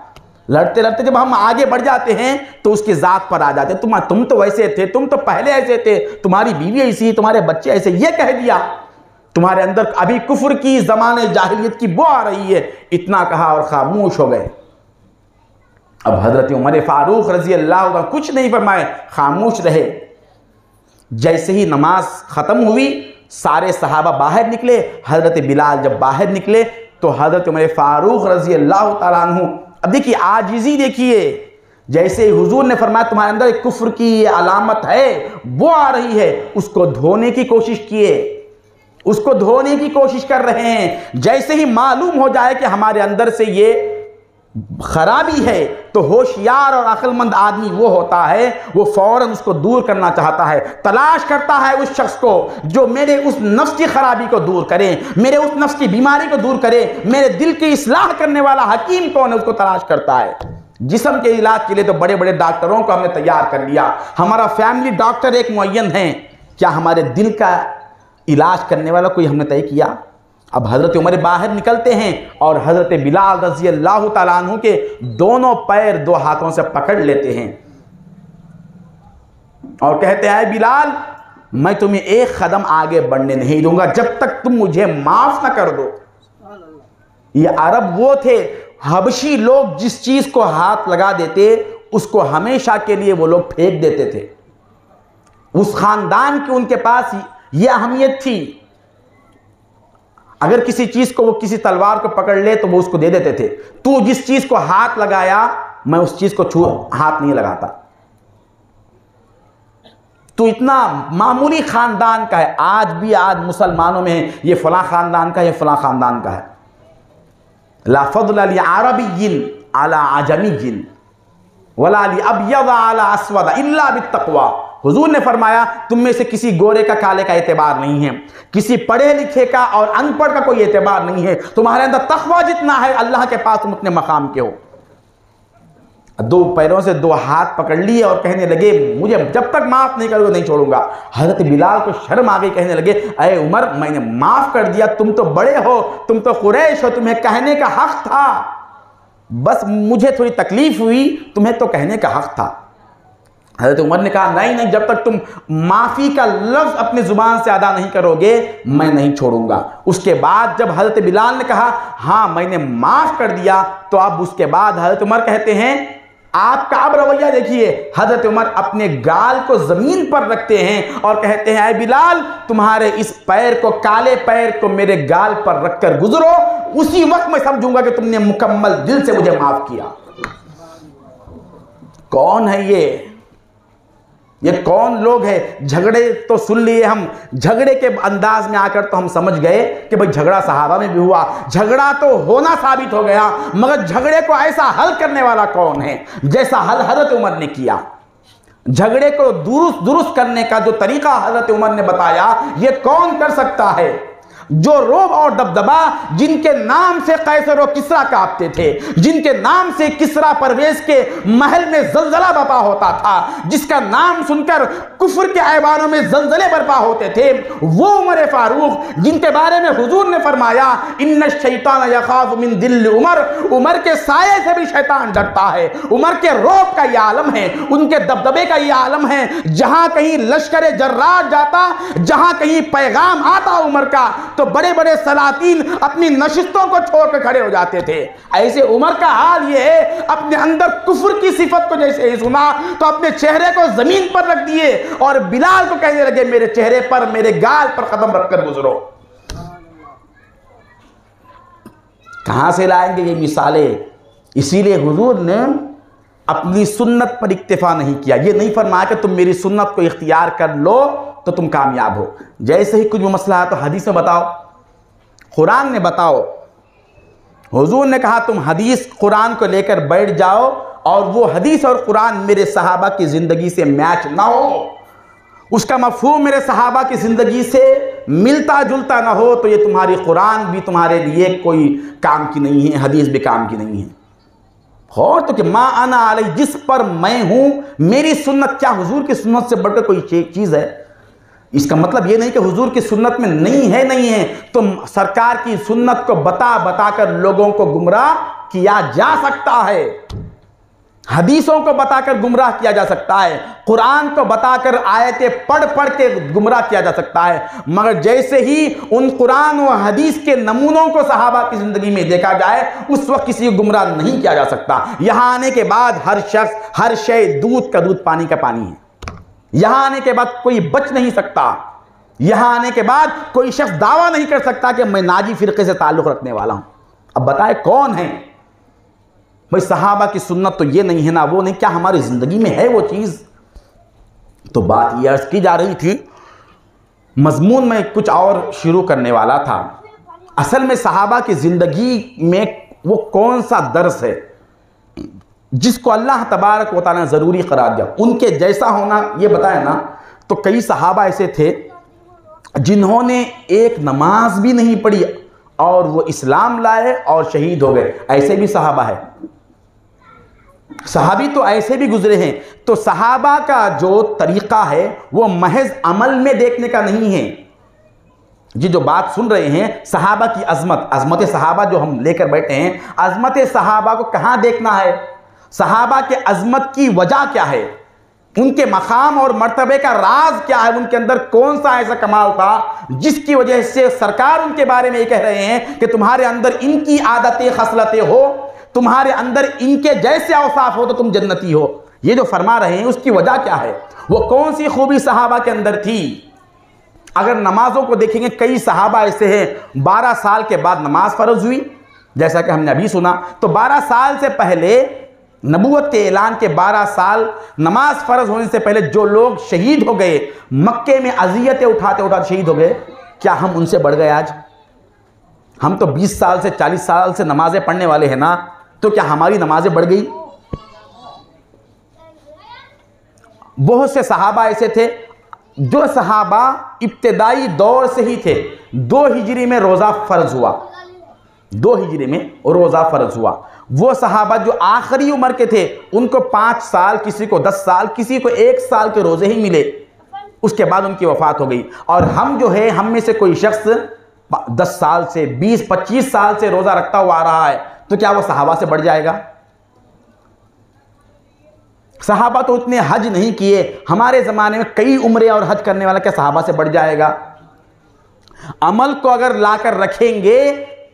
लड़ते लड़ते जब हम आगे बढ़ जाते हैं तो उसकी जात पर आ जाते, तुम तो वैसे थे, तुम तो पहले ऐसे थे, तुम्हारी बीवी ऐसी, तुम्हारे बच्चे ऐसे, ये कह दिया। तुम्हारे अंदर अभी कुफ्र की, ज़माने जाहिलियत की बो आ रही है। इतना कहा और खामोश हो गए। अब हजरत उमर फारूक रजी अल्लाह ताला कुछ नहीं फरमाए, खामोश रहे। जैसे ही नमाज ख़त्म हुई सारे सहाबा बाहर निकले। हजरत बिलाल जब बाहर निकले तो हजरत उमर फारूक रजी अल्लाह ताला अन्हु, अब देखिए आजिज़ी देखिए, जैसे हुजूर ने फरमाया तुम्हारे अंदर एक कुफ्र की अलामत है वो आ रही है, उसको धोने की कोशिश किए, उसको धोने की कोशिश कर रहे हैं। जैसे ही मालूम हो जाए कि हमारे अंदर से ये खराबी है तो होशियार और अक्लमंद आदमी वो होता है, वो फौरन उसको दूर करना चाहता है, तलाश करता है उस शख्स को जो मेरे उस नफ्स की खराबी को दूर करे, मेरे उस नफ्स की बीमारी को दूर करे, मेरे दिल की इस्लाह करने वाला हकीम कौन है उसको तलाश करता है। जिस्म के इलाज के लिए तो बड़े बड़े डॉक्टरों को हमने तैयार कर लिया, हमारा फैमिली डॉक्टर एक मुअय्यन है, क्या हमारे दिल का इलाज करने वाला कोई हमने तय किया? अब हज़रत उमर बाहर निकलते हैं और हज़रत बिलाल रज़ी अल्लाह तआला अन्हु के दोनों पैर दो हाथों से पकड़ लेते हैं और कहते हैं, बिलाल मैं तुम्हें एक कदम आगे बढ़ने नहीं दूंगा जब तक तुम मुझे माफ़ ना कर दो। ये अरब वो थे, हबशी लोग जिस चीज़ को हाथ लगा देते उसको हमेशा के लिए वो लोग फेंक देते थे। उस ख़ानदान की उनके पास ये अहमियत थी, अगर किसी चीज़ को वो किसी तलवार को पकड़ ले तो वो उसको दे देते थे। तू जिस चीज़ को हाथ लगाया मैं उस चीज़ को हाथ नहीं लगाता। तो इतना मामूली ख़ानदान का है, आज भी आज मुसलमानों में ये फ़लाँ ख़ानदान का है, ये फ़लाँ ख़ानदान का है। ला फ़ज़्ल लि अरबिय्यिन अला अजमिय्यिन वला लि अब्यद अला अस्वद इल्ला बित्तक़वा। हुजूर ने फरमाया तुम में से किसी गोरे का काले का एतबार नहीं है, किसी पढ़े लिखे का और अनपढ़ का कोई एतबार नहीं है, तुम्हारे अंदर तक़वा जितना है अल्लाह के पास तुम उतने मकाम के हो। दो पैरों से दो हाथ पकड़ लिए और कहने लगे मुझे जब तक माफ़ नहीं करोगे नहीं छोड़ूंगा। हज़रत बिलाल को शर्म आ गई, कहने लगे अरे उमर मैंने माफ़ कर दिया, तुम तो बड़े हो, तुम तो कुरैश हो, तुम्हें कहने का हक़ था, बस मुझे थोड़ी तकलीफ़ हुई, तुम्हें तो कहने का हक़ था। हज़रत उमर ने कहा नहीं नहीं, जब तक तुम माफ़ी का लफ्ज़ अपनी ज़ुबान से अदा नहीं करोगे मैं नहीं छोड़ूंगा। उसके बाद जब हज़रत बिलाल ने कहा हाँ मैंने माफ़ कर दिया, तो अब उसके बाद हज़रत उमर कहते हैं, आपका अब रवैया देखिए, हज़रत उमर अपने गाल को ज़मीन पर रखते हैं और कहते हैं, ऐ बिलाल तुम्हारे इस पैर को, काले पैर को मेरे गाल पर रखकर गुजरो, उसी वक्त मैं समझूंगा कि तुमने मुकम्मल दिल से मुझे माफ़ किया। कौन है ये कौन लोग हैं? झगड़े तो सुन लिए हम, झगड़े के अंदाज में आकर तो हम समझ गए कि भाई झगड़ा सहाबा में भी हुआ, झगड़ा तो होना साबित हो गया, मगर झगड़े को ऐसा हल करने वाला कौन है जैसा हल हज़रत उमर ने किया। झगड़े को दुरुस्त करने का जो तरीका हज़रत उमर ने बताया, ये कौन कर सकता है? जो रोब और दबदबा जिनके नाम से कैसर और किसरा कांपते थे, जिनके नाम से किसरा परवेज के महल में जलजला बर्पा होता था, जिसका नाम सुनकर कुफ्र के ऐवानों में जलजले बर्पा होते थे, वो उमर फारूक जिनके बारे में हुजूर ने फरमाया इन्न शैतान यखाफ मिन दिल उमर, उमर के साये से भी शैतान डरता है। उमर के रोब का ये आलम है, उनके दबदबे का ये आलम है। जहां कहीं लश्कर जर्रार जाता, जहां कहीं पैगाम आता उमर का, तो बड़े बड़े सलातीन अपनी नशिस्तों को छोड़कर खड़े हो जाते थे। ऐसे उमर का हाल ये है, अपने अंदर कुफ्र की सिफत को जैसे ही सुना तो अपने चेहरे को जमीन पर रख दिए और बिलाल को कहने लगे मेरे चेहरे पर, मेरे गाल पर कदम रखकर गुजरो। कहां से लाएंगे ये मिसालें? इसीलिए हुजूर ने अपनी सुन्नत पर इक्तिफा नहीं किया। ये नहीं फरमाया कि तुम मेरी सुन्नत को इख्तियार कर लो तो तुम कामयाब हो। जैसे ही कुछ भी मसला है तो हदीस में बताओ, कुरान में बताओ। हुजूर ने कहा तुम हदीस कुरान को लेकर बैठ जाओ और वो हदीस और कुरान मेरे सहाबा की ज़िंदगी से मैच ना हो, उसका मफ़हूम मेरे सहाबा की ज़िंदगी से मिलता जुलता ना हो, तो ये तुम्हारी कुरान भी तुम्हारे लिए कोई काम की नहीं है, हदीस भी काम की नहीं है। और तो कि माँ आना अलई, जिस पर मैं हूँ मेरी सुन्नत, क्या हुजूर की सुन्नत से बढ़कर कोई चीज़ है? इसका मतलब ये नहीं कि हुजूर की सुन्नत में नहीं है, तो सरकार की सुन्नत को बता कर लोगों को गुमराह किया जा सकता है, हदीसों को बताकर गुमराह किया जा सकता है, कुरान को बताकर आयतें पढ़ के गुमराह किया जा सकता है। मगर जैसे ही उन कुरान व हदीस के नमूनों को सहाबा की ज़िंदगी में देखा जाए, उस वक्त किसी को गुमराह नहीं किया जा सकता। यहाँ आने के बाद हर शख्स, हर शय दूध का दूध पानी का पानी है। यहाँ आने के बाद कोई बच नहीं सकता। यहाँ आने के बाद कोई शख्स दावा नहीं कर सकता कि मैं नाजी फिरके से ताल्लुक़ रखने वाला हूँ। अब बताए कौन है? भाई सहाबा की सुन्नत तो ये नहीं है ना वो नहीं, क्या हमारी ज़िंदगी में है वो चीज़? तो बात ये अर्ज़ की जा रही थी, मज़मून में कुछ और शुरू करने वाला था। असल में सहाबा की ज़िंदगी में वो कौन सा दर्स है जिसको अल्लाह तबारक व तआला ने ज़रूरी करार दिया, उनके जैसा होना ये बताया ना। तो कई सहाबा ऐसे थे जिन्होंने एक नमाज भी नहीं पढ़ी और वो इस्लाम लाए और शहीद हो गए, ऐसे भी सहाबा है। सहाबी तो ऐसे भी गुजरे हैं। तो सहाबा का जो तरीका है वो महज अमल में देखने का नहीं है। जी जो बात सुन रहे हैं, सहाबा की अजमत सहाबा जो हम लेकर बैठे हैं, अजमत सहाबा को कहाँ देखना है? सहाबा के अजमत की वजह क्या है? उनके मकाम और मर्तबे का राज क्या है? उनके अंदर कौन सा ऐसा कमाल था जिसकी वजह से सरकार उनके बारे में ये कह रहे हैं कि तुम्हारे अंदर इनकी आदतें खसलतें हो, तुम्हारे अंदर इनके जैसे औसाफ हो तो तुम जन्नती हो। ये जो फरमा रहे हैं उसकी वजह क्या है? वो कौन सी खूबी सहाबा के अंदर थी? अगर नमाजों को देखेंगे, कई सहाबा ऐसे हैं 12 साल के बाद नमाज फ़र्ज हुई, जैसा कि हमने अभी सुना। तो 12 साल से पहले, नबूवत के ऐलान के 12 साल नमाज फ़र्ज होने से पहले जो लोग शहीद हो गए, मक्के में अज़ियतें उठाते उठाते शहीद हो गए, क्या हम उनसे बढ़ गए आज? हम तो 20 साल से 40 साल से नमाजें पढ़ने वाले हैं ना, तो क्या हमारी नमाजें बढ़ गई? बहुत से सहाबा ऐसे थे जो सहाबा इब्तिदाई दौर से ही थे। 2 हिजरी में रोज़ा फ़र्ज हुआ, 2 हिजरी में रोज़ा फ़र्ज हुआ। वो सहाबा जो आखिरी उम्र के थे, उनको 5 साल, किसी को 10 साल, किसी को 1 साल के रोज़े ही मिले, उसके बाद उनकी वफ़ात हो गई। और हम जो है, हम में से कोई शख्स 10 साल से 20-25 साल से रोज़ा रखता हुआ आ रहा है, तो क्या वो सहाबा से बढ़ जाएगा? सहाबा तो उतने हज नहीं किए, हमारे ज़माने में कई उम्रें और हज करने वाला क्या सहाबा से बढ़ जाएगा? अमल को अगर लाकर रखेंगे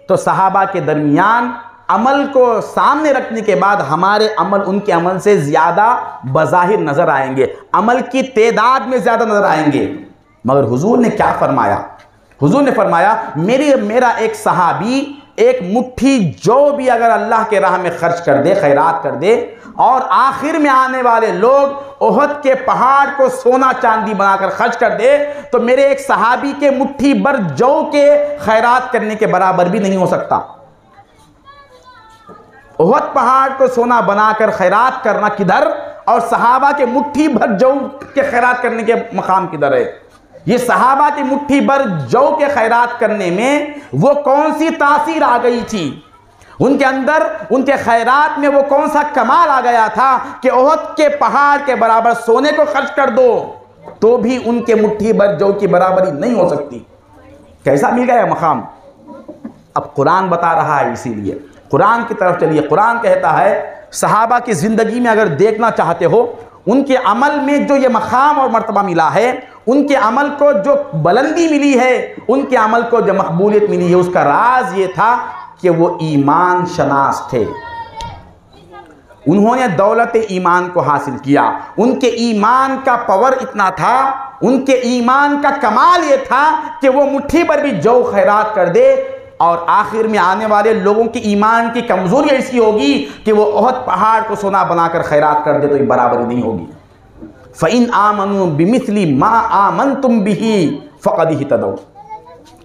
तो सहाबा के दरमियान अमल को सामने रखने के बाद हमारे अमल उनके अमल से ज़्यादा बज़ाहिर नज़र आएंगे, अमल की तादाद में ज़्यादा नज़र आएंगे। मगर हुजूर ने क्या फरमाया? हुजूर ने फरमाया, मेरा एक सहाबी एक मुट्ठी जौ भी अगर अल्लाह के राह में खर्च कर दे, खैरात कर दे, और आखिर में आने वाले लोग ओहद के पहाड़ को सोना चांदी बनाकर खर्च कर दे, तो मेरे एक सहाबी के मुट्ठी भर जौ के खैरात करने के बराबर भी नहीं हो सकता। ओहद पहाड़ को सोना बनाकर खैरात करना किधर, और सहाबा के मुट्ठी भर जौ के खैरात करने के मकाम किधर है? ये सहाबा की मुट्ठी भर जौ के खैरात करने में वो कौन सी तासीर आ गई थी उनके अंदर, उनके खैरात में वो कौन सा कमाल आ गया था कि ओहद के पहाड़ के बराबर सोने को खर्च कर दो तो भी उनके मुट्ठी भर जौ की बराबरी नहीं हो सकती। कैसा मिल गया मकाम? अब कुरान बता रहा है, इसीलिए कुरान की तरफ चलिए। कुरान कहता है, सहाबा की ज़िंदगी में अगर देखना चाहते हो, उनके अमल में जो ये मकाम और मर्तबा मिला है, उनके अमल को जो बुलंदी मिली है, उनके अमल को जो मकबूलियत मिली है, उसका राज ये था कि वो ईमान शनास थे। उन्होंने दौलत ईमान को हासिल किया। उनके ईमान का पावर इतना था, उनके ईमान का कमाल ये था कि वो मुट्ठी पर भी जौ खैरात कर दे, और आखिर में आने वाले लोगों की ईमान की कमजोरी ऐसी होगी कि वो ओहद पहाड़ को सोना बनाकर खैरात कर दे तो ये बराबरी नहीं होगी। फ़इन आमनु बिमिस्ली मा आमनतुम बिही फ़क़द इहतदौ।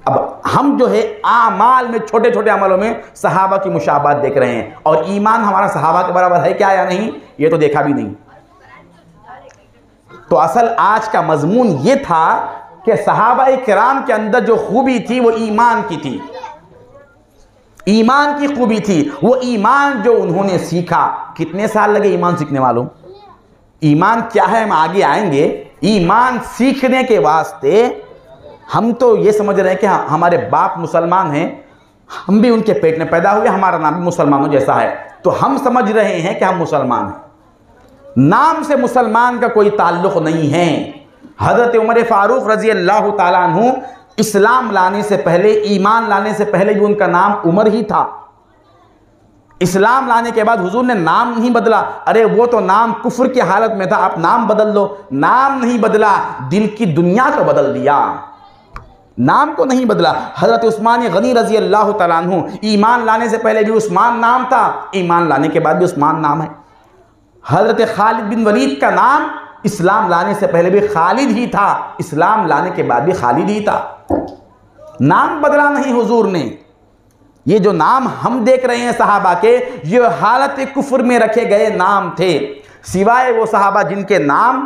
अब हम जो है आमाल में, छोटे छोटे अमलों में सहाबा की मुशाबात देख रहे हैं, और ईमान हमारा सहाबा के बराबर है क्या या नहीं, ये तो देखा भी नहीं। तो असल आज का मजमून ये था कि सहाबा किराम के अंदर जो खूबी थी वो ईमान की थी, ईमान की खूबी थी। वो ईमान जो उन्होंने सीखा, कितने साल लगे ईमान सीखने वालों? ईमान क्या है हम आगे आएंगे। ईमान सीखने के वास्ते हम तो ये समझ रहे हैं कि हमारे बाप मुसलमान हैं, हम भी उनके पेट में पैदा हुए, हमारा नाम भी मुसलमानों जैसा है, तो हम समझ रहे हैं कि हम मुसलमान हैं। नाम से मुसलमान का कोई ताल्लुक़ नहीं है। हज़रत उमर फ़ारूक रज़ी अल्लाह ताला अन्हु इस्लाम लाने से पहले, ईमान लाने से पहले भी उनका नाम उमर ही था। इस्लाम लाने के बाद हुजूर ने नाम नहीं बदला। अरे वो तो नाम कुफ्र की हालत में था, आप नाम बदल लो। नाम नहीं बदला, दिल की दुनिया को बदल दिया, नाम को नहीं बदला। हज़रत उस्मान गनी रज़ी अल्लाह तआला अन्हु, ईमान लाने से पहले भी उस्मान नाम था, ईमान लाने के बाद भी उस्मान नाम है। हज़रत खालिद बिन वलीद का नाम इस्लाम लाने से पहले भी खालिद ही था, इस्लाम लाने के बाद भी खालिद ही था। नाम बदला नहीं हुजूर ने। ये जो नाम हम देख रहे हैं सहाबा के, ये हालत कुफ्र में रखे गए नाम थे, सिवाय वो सहाबा जिनके नाम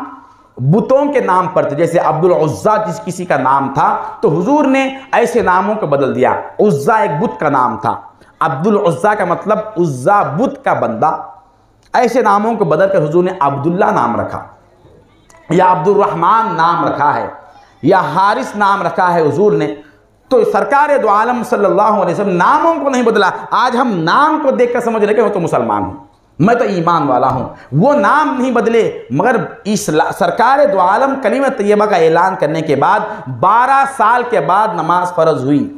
बुतों के नाम पर थे। जैसे अब्दुल उज़्ज़ा जिस किसी का नाम था तो हुजूर ने ऐसे नामों को बदल दिया। उज़्ज़ा एक बुत का नाम था, अब्दुल उज़्ज़ा का मतलब उज़्ज़ा बुत का बंदा। ऐसे नामों को बदल कर हुजूर ने अब्दुल्ला नाम रखा, या अब्दुल रहमान नाम रखा है, या हारिस नाम रखा है हुजूर ने। तो सरकार दो आलम सल्लल्लाहु अलैहि वसल्लम नामों को नहीं बदला। आज हम नाम को देखकर समझ रहे कि मैं तो मुसलमान हूँ, मैं तो ईमान वाला हूँ। वो नाम नहीं बदले, मगर इस सरकार दो आलम कलीमा तैयबा का ऐलान करने के बाद 12 साल के बाद नमाज फ़र्ज हुई।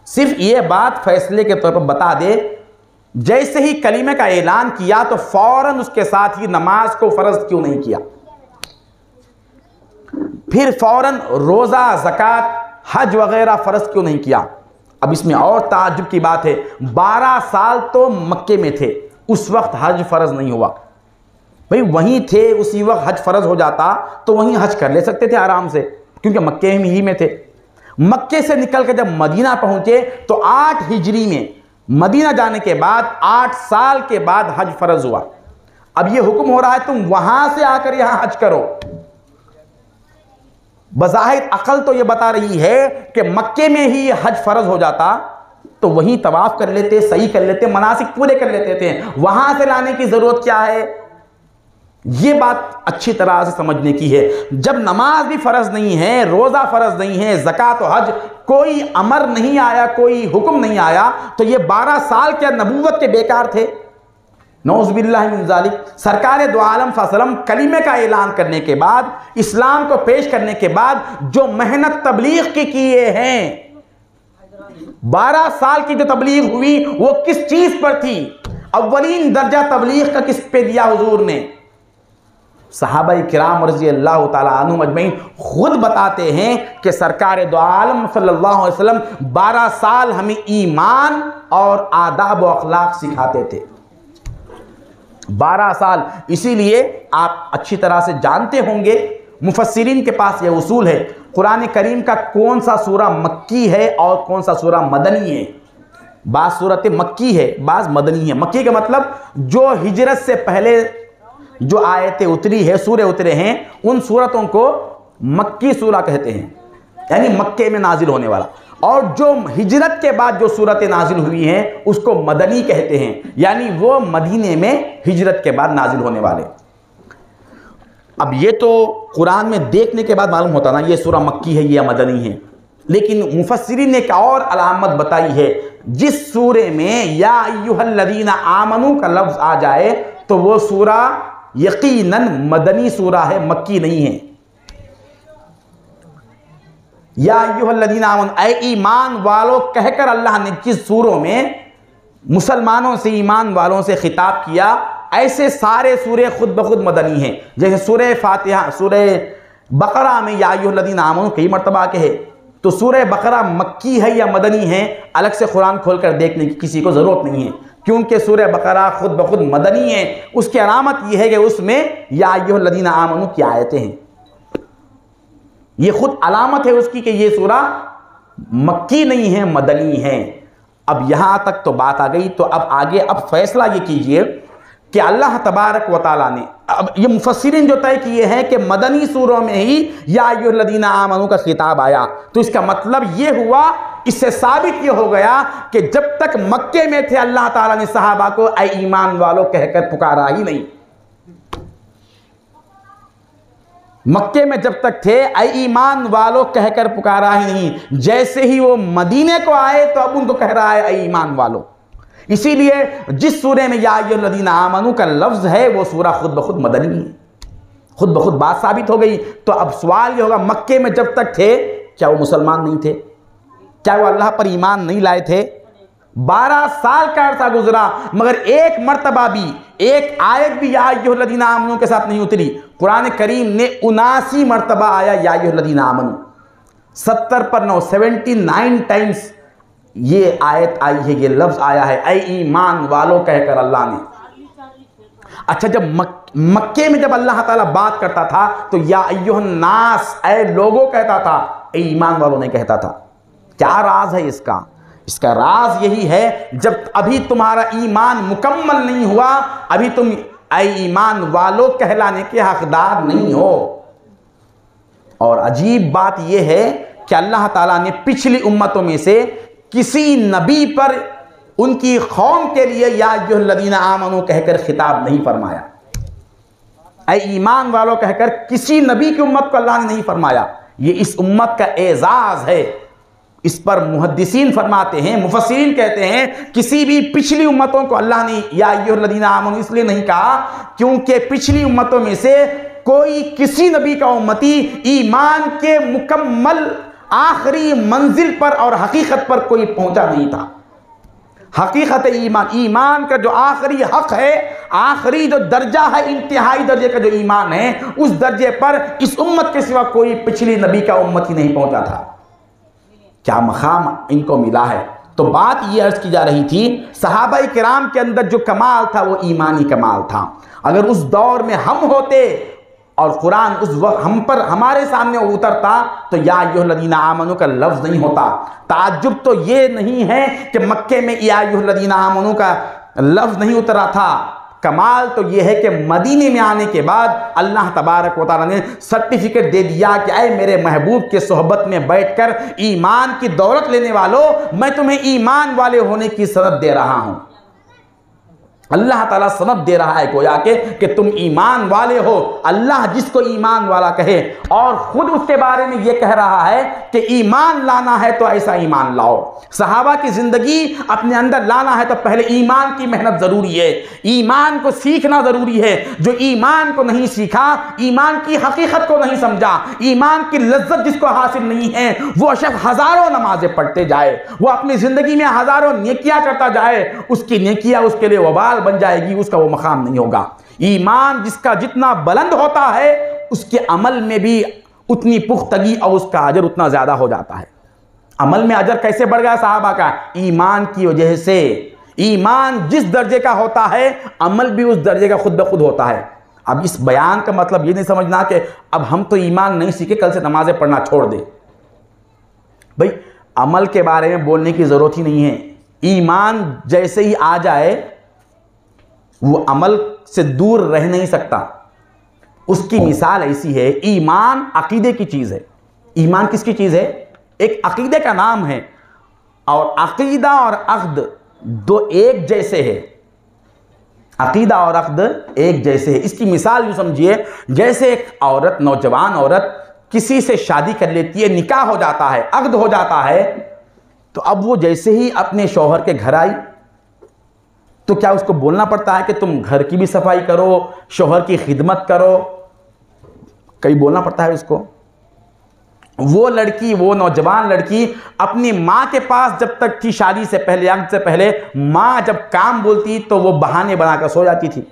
सिर्फ ये बात फैसले के तौर पर बता दे, जैसे ही कलीमे का ऐलान किया तो फौरन उसके साथ ही नमाज को फ़र्ज क्यों नहीं किया, फिर फौरन रोज़ा, ज़कात, हज वगैरह फ़र्ज क्यों नहीं किया। अब इसमें और ताज्जुब की बात है, 12 साल तो मक्के में थे, उस वक्त हज फ़र्ज नहीं हुआ। भाई वहीं थे, उसी वक्त हज फ़र्ज हो जाता तो वहीं हज कर ले सकते थे आराम से, क्योंकि मक्के में ही में थे। मक्के से निकल कर जब मदीना पहुंचे तो 8 हिजरी में मदीना जाने के बाद 8 साल के बाद हज फ़र्ज हुआ। अब ये हुक्म हो रहा है तुम वहां से आकर यहां हज करो। बज़ाहिर अकल तो ये बता रही है कि मक्के में ही हज फ़र्ज हो जाता तो वहीं तवाफ़ कर लेते, सही कर लेते, मनासिक पूरे कर लेते थे, वहां से लाने की ज़रूरत क्या है। ये बात अच्छी तरह से समझने की है। जब नमाज भी फ़र्ज नहीं है, रोज़ा फ़र्ज नहीं है, ज़कात और हज कोई अमर नहीं आया, कोई हुक्म नहीं आया, तो ये 12 साल क्या नबूवत के बेकार थे। नौज़ुबिल्लाहि मिन ज़ालिक। सरकार दो आलम सल्लल्लाहु अलैहि वसल्लम कलीमे का ऐलान करने के बाद, इस्लाम को पेश करने के बाद जो मेहनत तबलीग की किए हैं, 12 साल की जो तबलीग हुई वो किस चीज पर थी। अव्वलीन दर्जा तबलीग का किस पे दिया हुजूर ने। सहाबाए किराम रज़ी अल्लाह ताला अन्हुम अजमईन खुद बताते हैं कि सरकार दो आलम सल्लल्लाहु अलैहि वसल्लम 12 साल हमें ईमान और आदाब व अखलाक सिखाते थे। 12 साल। इसीलिए आप अच्छी तरह से जानते होंगे, मुफस्सिरीन के पास यह उसूल है, कुरान करीम का कौन सा सूरा मक्की है और कौन सा सूरा मदनी है। बाज़ सूरतें मक्की है, बाज़ मदनी है। मक्की का मतलब जो हिजरत से पहले जो आयतें उतरी है, सूरे उतरे हैं, उन सूरतों को मक्की सूरा कहते हैं, यानी मक्के में नाजिल होने वाला। और जो हिजरत के बाद जो सूरतें नाजिल हुई हैं उसको मदनी कहते हैं, यानी वो मदीने में हिजरत के बाद नाजिल होने वाले। अब ये तो कुरान में देखने के बाद मालूम होता ना ये सूरा मक्की है या मदनी है, लेकिन मुफस्सिरीन ने एक और अलामत बताई है, जिस सूरे में या अय्युहल्लज़ीना आमनू का लफ्ज़ आ जाए तो वो सूरा यकीनन मदनी सूरा है, मक्की नहीं है। या अय्युहल्लज़ीना आमनू, ऐ ईमान वालों कहकर अल्लाह ने जिस सूरों में मुसलमानों से, ईमान वालों से खिताब किया, ऐसे सारे सूरे खुद ब खुद मदनी हैं। जैसे सूरह फातिहा, सूरह बकरा में या अय्युहल्लज़ीना आमनू कई मरतबा के है, तो सूरह बकरा मक्की है या मदनी है अलग से कुरान खोलकर देखने की किसी को ज़रूरत नहीं है, क्योंकि सूरह बकरा खुद ब खुद मदनी है। उसकी अलामत यह है कि उसमें या अय्युहल्लज़ीना आमनू की आयतें हैं, ये खुद अलामत है उसकी कि ये सूरा मक्की नहीं है, मदनी है। अब यहाँ तक तो बात आ गई, तो अब आगे अब फैसला ये कीजिए कि अल्लाह तबारक व तआला ने, अब ये मुफस्सिरीन जो तय किए हैं कि मदनी सूरों में ही या अय्युहल्लज़ीना आमनू का खिताब आया, तो इसका मतलब ये हुआ, इससे साबित ये हो गया कि जब तक मक्के में थे अल्लाह ताला ने सहाबा को ऐ ईमान वालों कहकर पुकारा ही नहीं। मक्के में जब तक थे ऐ ईमान वालों कहकर पुकारा ही नहीं, जैसे ही वो मदीने को आए तो अब उनको कह रहा है ऐ ईमान वालों। इसीलिए जिस सूरे में या अय्युहल्लज़ीना आमनू का लफ्ज़ है वो सूरा खुद ब खुद मदनी है, खुद ब खुद बात साबित हो गई। तो अब सवाल ये होगा, मक्के में जब तक थे क्या वो मुसलमान नहीं थे, क्या वो अल्लाह पर ईमान नहीं लाए थे। 12 साल का अरसा गुजरा मगर एक मरतबा भी, एक आयत भी या अय्युहल्लज़ीना आमनू के साथ नहीं उतरी। कुरान करीम ने 79 मरतबा आया या अय्युहल्लज़ीना आमनू, 70 पर 9, 79 टाइम्स ये आयत आई है, ये लफ्ज़ आया है ऐ ईमान वालों कहकर अल्लाह ने। अच्छा, जब मक्के में जब अल्लाह ताला बात करता था तो या अय्युहन्नास, ऐ लोगों कहता था, ऐ ईमान वालों नहीं कहता था। क्या राज है इसका? इसका राज यही है, जब अभी तुम्हारा ईमान मुकम्मल नहीं हुआ, अभी तुम ऐ ईमान वालों कहलाने के हकदार नहीं हो। और अजीब बात यह है कि अल्लाह ताला ने पिछली उम्मतों में से किसी नबी पर उनकी कौम के लिए या अय्युहल्लज़ीना आमनू कहकर खिताब नहीं फरमाया। ऐ ईमान वालों कहकर किसी नबी की उम्मत को अल्लाह ने नहीं फरमाया। ये इस उम्मत का एजाज है। इस पर मुहद्दिसीन फरमाते हैं, मुफस्सिरीन कहते हैं, किसी भी पिछली उम्मतों को अल्लाह ने या अय्युहल्लज़ीना आमनू इसलिए नहीं कहा क्योंकि पिछली उम्मतों में से कोई किसी नबी का उम्मती ईमान के मुकम्मल आखिरी मंजिल पर और हकीकत पर कोई पहुंचा नहीं था। हकीकत ईमान, ईमान का जो आखिरी हक है, आखिरी जो दर्जा है, इंतहाई दर्जे का जो ईमान है, उस दर्जे पर इस उम्मत के सिवा कोई पिछली नबी का उम्मती नहीं पहुंचा था। क्या मकाम इनको मिला है। तो बात ये अर्ज की जा रही थी, सहाबा किराम के अंदर जो कमाल था वो ईमानी कमाल था। अगर उस दौर में हम होते और कुरान उस वक्त हम पर हमारे सामने उतरता तो या अय्युहल्लज़ीना आमनू का लफ्ज़ नहीं होता। ताज्जुब तो ये नहीं है कि मक्के में या अय्युहल्लज़ीना आमनू का लफ्ज़ नहीं उतरा था। कमाल तो ये है कि मदीने में आने के बाद अल्लाह तबारक व तआला ने सर्टिफिकेट दे दिया कि ऐ मेरे महबूब के सोहबत में बैठकर ईमान की दौलत लेने वालों, मैं तुम्हें ईमान वाले होने की सनद दे रहा हूँ। अल्लाह ताला सनद दे रहा है गोया कि तुम ईमान वाले हो। अल्लाह जिसको ईमान वाला कहे और खुद उसके बारे में यह कह रहा है कि ईमान लाना है तो ऐसा ईमान लाओ। सहाबा की जिंदगी अपने अंदर लाना है तो पहले ईमान की मेहनत जरूरी है, ईमान को सीखना जरूरी है। जो ईमान को नहीं सीखा, ईमान की हकीकत को नहीं समझा, ईमान की लज्जत जिसको हासिल नहीं है, वो शख्स हजारों नमाजें पढ़ते जाए, वो अपनी जिंदगी में हजारों नेकियां करता जाए, उसकी नेकियां उसके लिए वबाल बन जाएगी, उसका वो मकाम नहीं होगा। ईमान जिसका जितना बुलंद होता है उसके अमल में भी उतनी पुख्तगी और उसका अजर उतना ज्यादा हो जाता है। अमल में अजर कैसे बढ़ गया साहबा का? ईमान की वजह से। ईमान जिस दर्जे का होता है अमल भी उस दर्जे का खुद ब खुद होता है। अब इस बयान का मतलब ये नहीं समझना कि अब हम तो ईमान नहीं सीखे कल से नमाजें पढ़ना छोड़ दे। भाई अमल के बारे में बोलने की जरूरत ही नहीं है। ईमान जैसे ही आ जाए वो अमल से दूर रह नहीं सकता। उसकी मिसाल ऐसी है, ईमान अकीदे की चीज है। ईमान किसकी चीज है? एक अकीदे का नाम है। और अकीदा और अक़्द दो एक जैसे है। अकीदा और अक़्द एक जैसे है। इसकी मिसाल यूं समझिए, जैसे एक औरत, नौजवान औरत किसी से शादी कर लेती है, निकाह हो जाता है, अक़्द हो जाता है, तो अब वो जैसे ही अपने शौहर के घर आई तो क्या उसको बोलना पड़ता है कि तुम घर की भी सफाई करो, शौहर की खिदमत करो? कहीं बोलना पड़ता है उसको? वो लड़की, वो नौजवान लड़की अपनी माँ के पास जब तक थी, शादी से पहले, अक़्द से पहले, माँ जब काम बोलती तो वो बहाने बनाकर सो जाती थी,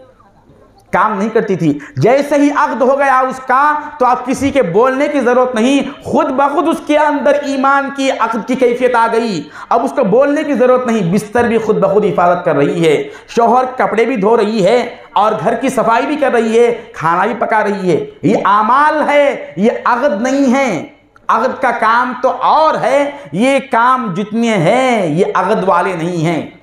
काम नहीं करती थी। जैसे ही अक़्द हो गया उसका तो अब किसी के बोलने की जरूरत नहीं, खुद ब खुद उसके अंदर ईमान की, अक़्द की कैफियत आ गई। अब उसको बोलने की जरूरत नहीं, बिस्तर भी खुद ब खुद हिफाजत कर रही है, शौहर कपड़े भी धो रही है और घर की सफाई भी कर रही है, खाना भी पका रही है। ये आमाल है, ये अक़्द नहीं है। अक़्द का काम तो और है, ये काम जितने हैं ये अक़्द वाले नहीं हैं।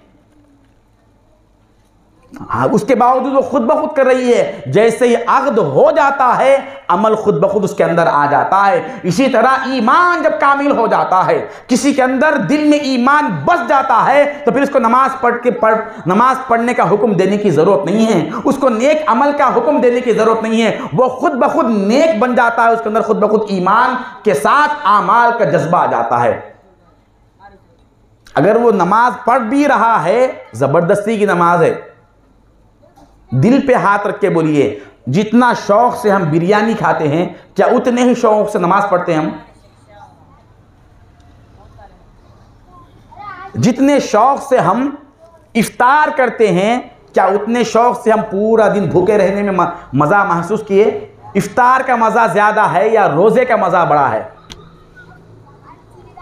उसके बावजूद वो खुद ब खुद कर रही है। जैसे ही अक़्द हो जाता है अमल खुद ब खुद उसके अंदर आ जाता है। इसी तरह ईमान जब कामिल हो जाता है, किसी के अंदर दिल में ईमान बस जाता है, तो फिर उसको नमाज पढ़ने का हुक्म देने की जरूरत नहीं है, उसको नेक अमल का हुक्म देने की जरूरत नहीं है। वो खुद ब खुद नेक बन जाता है, उसके अंदर खुद ब खुद ईमान के साथ आमाल का जज्बा आ जाता है। अगर वो नमाज पढ़ भी रहा है, जबरदस्ती की नमाज है, दिल पे हाथ रख के बोलिए, जितना शौक से हम बिरयानी खाते हैं क्या उतने ही शौक से नमाज पढ़ते हैं हम? जितने शौक से हम इफ्तार करते हैं क्या उतने शौक से हम पूरा दिन भूखे रहने में मजा महसूस किए? इफ्तार का मजा ज्यादा है या रोजे का मजा बड़ा है?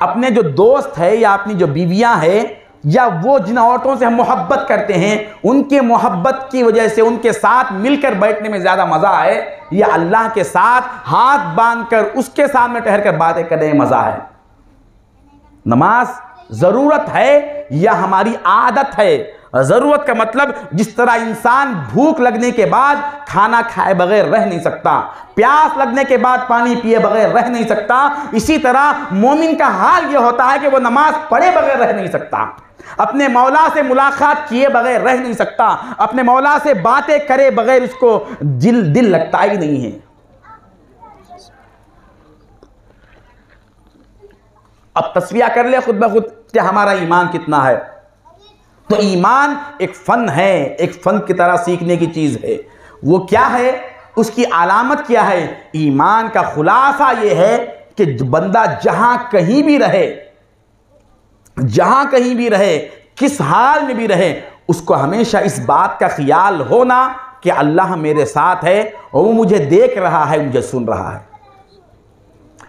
अपने जो दोस्त है या अपनी जो बीवियां है या वो जिन औरतों से हम मोहब्बत करते हैं, उनके मोहब्बत की वजह से उनके साथ मिलकर बैठने में ज़्यादा मज़ा है या अल्लाह के साथ हाथ बांधकर उसके सामने ठहर कर बातें करने में मज़ा है? नमाज ज़रूरत है या हमारी आदत है? ज़रूरत का मतलब जिस तरह इंसान भूख लगने के बाद खाना खाए बगैर रह नहीं सकता, प्यास लगने के बाद पानी पिए बगैर रह नहीं सकता, इसी तरह मोमिन का हाल ये होता है कि वो नमाज पढ़े बगैर रह नहीं सकता, अपने मौला से मुलाकात किए बगैर रह नहीं सकता, अपने मौला से बातें करे बगैर उसको दिल लगता ही नहीं है। अब तस्वीर कर ले खुद ब खुद कि हमारा ईमान कितना है। तो ईमान एक फ़न है, एक फ़न की तरह सीखने की चीज़ है। वो क्या है, उसकी अलामत क्या है? ईमान का खुलासा ये है कि बंदा जहां कहीं भी रहे, जहां कहीं भी रहे, किस हाल में भी रहे, उसको हमेशा इस बात का ख्याल होना कि अल्लाह मेरे साथ है और वो मुझे देख रहा है, मुझे सुन रहा है।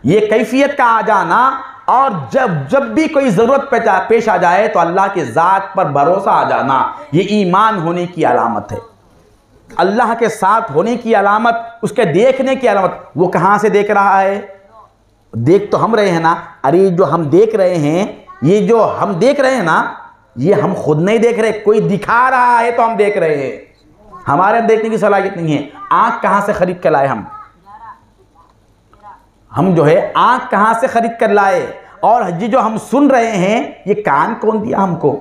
ये कैफियत का आ जाना, और जब भी कोई ज़रूरत पेश आ जाए तो अल्लाह के ज़ात पर भरोसा आ जाना, ये ईमान होने की अलामत है। अल्लाह के साथ होने की अलामत, उसके देखने की अलामत। वो कहाँ से देख रहा है? देख तो हम रहे हैं ना। अरे जो हम देख रहे हैं, ये जो हम देख रहे हैं ना, ये हम खुद नहीं देख रहे, कोई दिखा रहा है तो हम देख रहे हैं। हमारे देखने की सलाहियत नहीं है। आँख कहाँ से खरीद कर लाए हम जो है आँख कहाँ से खरीद कर लाए? और ये जो हम सुन रहे हैं, ये कान कौन दिया हमको?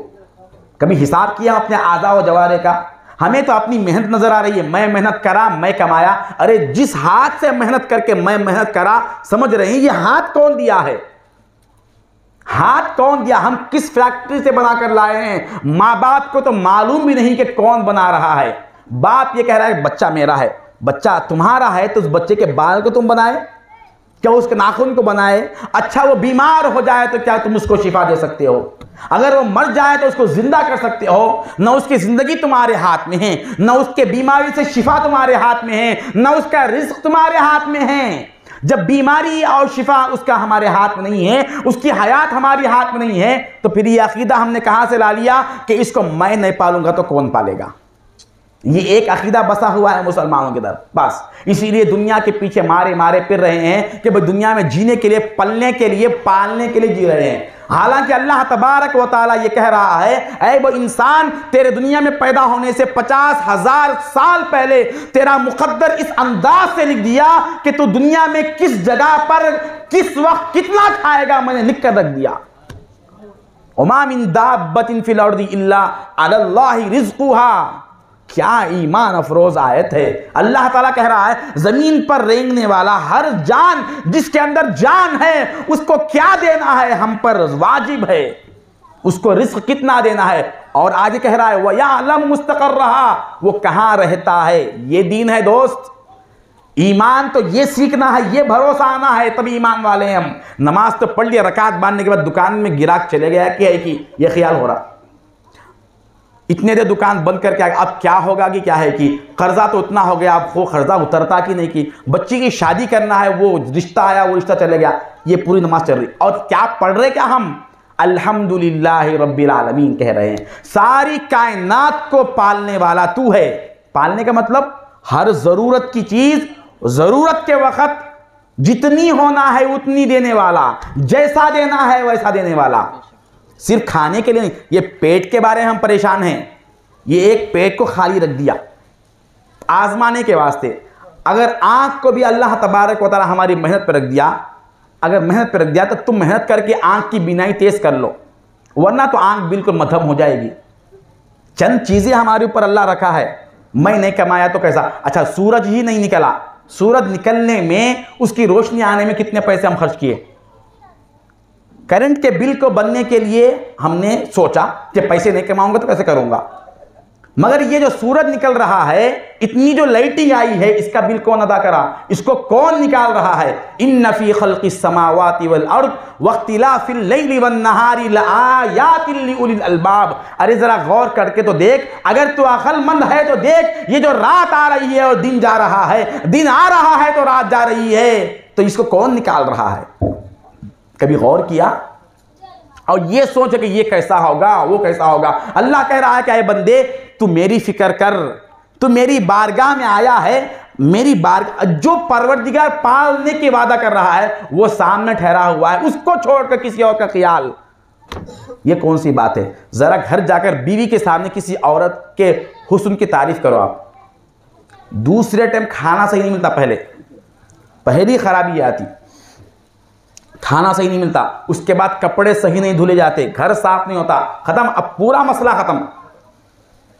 कभी हिसाब किया अपने आज़ा व जवारे का? हमें तो अपनी मेहनत नजर आ रही है, मैं मेहनत करा, मैं कमाया। अरे जिस हाथ से मेहनत करके मैं मेहनत करा, समझ रहे हैं ये हाथ कौन दिया है? हाथ कौन दिया? हम किस फैक्ट्री से बनाकर लाए हैं? माँ बाप को तो मालूम भी नहीं कि कौन बना रहा है। बाप ये कह रहा है बच्चा मेरा है, बच्चा तुम्हारा है, तो उस बच्चे के बाल को तुम बनाए क्या? उसके नाखून को बनाए? अच्छा वो बीमार हो जाए तो क्या तुम उसको शिफा दे सकते हो? अगर वो मर जाए तो उसको जिंदा कर सकते हो? न उसकी जिंदगी तुम्हारे हाथ में है, न उसके बीमारी से शिफा तुम्हारे हाथ में है, न उसका रिस्क तुम्हारे हाथ में है। जब बीमारी और शिफा उसका हमारे हाथ में नहीं है, उसकी हयात हमारी हाथ में नहीं है, तो फिर ये अकीदा हमने कहां से ला लिया कि इसको मैं नहीं पालूंगा तो कौन पालेगा? ये एक अकीदा बसा हुआ है मुसलमानों के अंदर, बस। इसीलिए दुनिया के पीछे मारे मारे फिर रहे हैं कि भाई दुनिया में जीने के लिए, पलने के लिए, पालने के लिए जी रहे हैं। हालांकि अल्लाह तबारक व तआला ये कह रहा है, ऐ वो इंसान, तेरे दुनिया में पैदा होने से 50,000 साल पहले तेरा मुकद्दर इस अंदाज से लिख दिया कि तू दुनिया में किस जगह पर किस वक्त कितना खाएगा, मैंने लिख कर रख दिया। वमा मिन दाब्बतिन फिल अर्दि इल्ला अलल्लाहि रिज़्क़ुहा। क्या ईमान अफरोज आयत है। अल्लाह ताला कह रहा है जमीन पर रेंगने वाला हर जान, जिसके अंदर जान है, उसको क्या देना है हम पर वाजिब है, उसको रिस्क कितना देना है। और आगे कह रहा है वयअलम मुस्तक़र्रहा, वो कहाँ रहता है। ये दीन है दोस्त। ईमान तो ये सीखना है, ये भरोसा आना है, तभी ईमान वाले हैं हम। नमाज तो पढ़ लिया, रकात बांधने के बाद दुकान में गिराक चले गया कि है कि ये ख्याल हो रहा, इतने देर दुकान बंद करके अब क्या होगा कि क्या है कि कर्जा तो उतना हो गया, अब वो कर्जा उतरता कि नहीं, कि बच्ची की शादी करना है, वो रिश्ता आया, वो रिश्ता चले गया, ये पूरी नमाज चल रही। और क्या पढ़ रहे क्या हम? अल्हम्दुलिल्लाहि रब्बिल आलमीन कह रहे हैं। सारी कायनात को पालने वाला तू है। पालने का मतलब हर जरूरत की चीज जरूरत के वक्त जितनी होना है उतनी देने वाला, जैसा देना है वैसा देने वाला। सिर्फ खाने के लिए नहीं। ये पेट के बारे में हम परेशान हैं, ये एक पेट को खाली रख दिया आजमाने के वास्ते। अगर आंख को भी अल्लाह तबारक व तआला हमारी मेहनत पर रख दिया, अगर मेहनत पर रख दिया तो तुम मेहनत करके आंख की बीनाई तेज कर लो, वरना तो आंख बिल्कुल मध्यम हो जाएगी। चंद चीजें हमारे ऊपर अल्लाह रखा है। मैं नहीं कमाया तो कैसा? अच्छा सूरज ही नहीं निकला, सूरज निकलने में, उसकी रोशनी आने में कितने पैसे हम खर्च किए। करंट के बिल को बनने के लिए हमने सोचा कि पैसे नहीं कमाऊंगा तो कैसे करूंगा, मगर ये जो सूरज निकल रहा है, इतनी जो लाइटिंग आई है, इसका बिल कौन अदा करा? इसको कौन निकाल रहा है? इन्न फी खल्क़िस समावाति वल अर्द वख्तिलाफिल लैली वन नहारी लआयातिल लिउलिल अलबाब। अरे जरा गौर करके तो देख, अगर तू अक्लमंद है तो देख, ये जो रात आ रही है और दिन जा रहा है, दिन आ रहा है तो रात जा रही है, तो इसको कौन निकाल रहा है? कभी गौर किया? और ये सोच कि ये कैसा होगा, वो कैसा होगा। अल्लाह कह रहा है कि ऐ बंदे, तू मेरी फिक्र कर, तू मेरी बारगाह में आया है, मेरी बारगाह, जो परवरदिगार पालने की वादा कर रहा है वो सामने ठहरा हुआ है, उसको छोड़कर किसी और का ख्याल ये कौन सी बात है? ज़रा घर जाकर बीवी के सामने किसी औरत के हुस्न की तारीफ़ करो आप। दूसरे टाइम खाना सही नहीं मिलता, पहली खराबी ये आती, खाना सही नहीं मिलता, उसके बाद कपड़े सही नहीं धुले जाते, घर साफ नहीं होता, ख़त्म, अब पूरा मसला ख़त्म,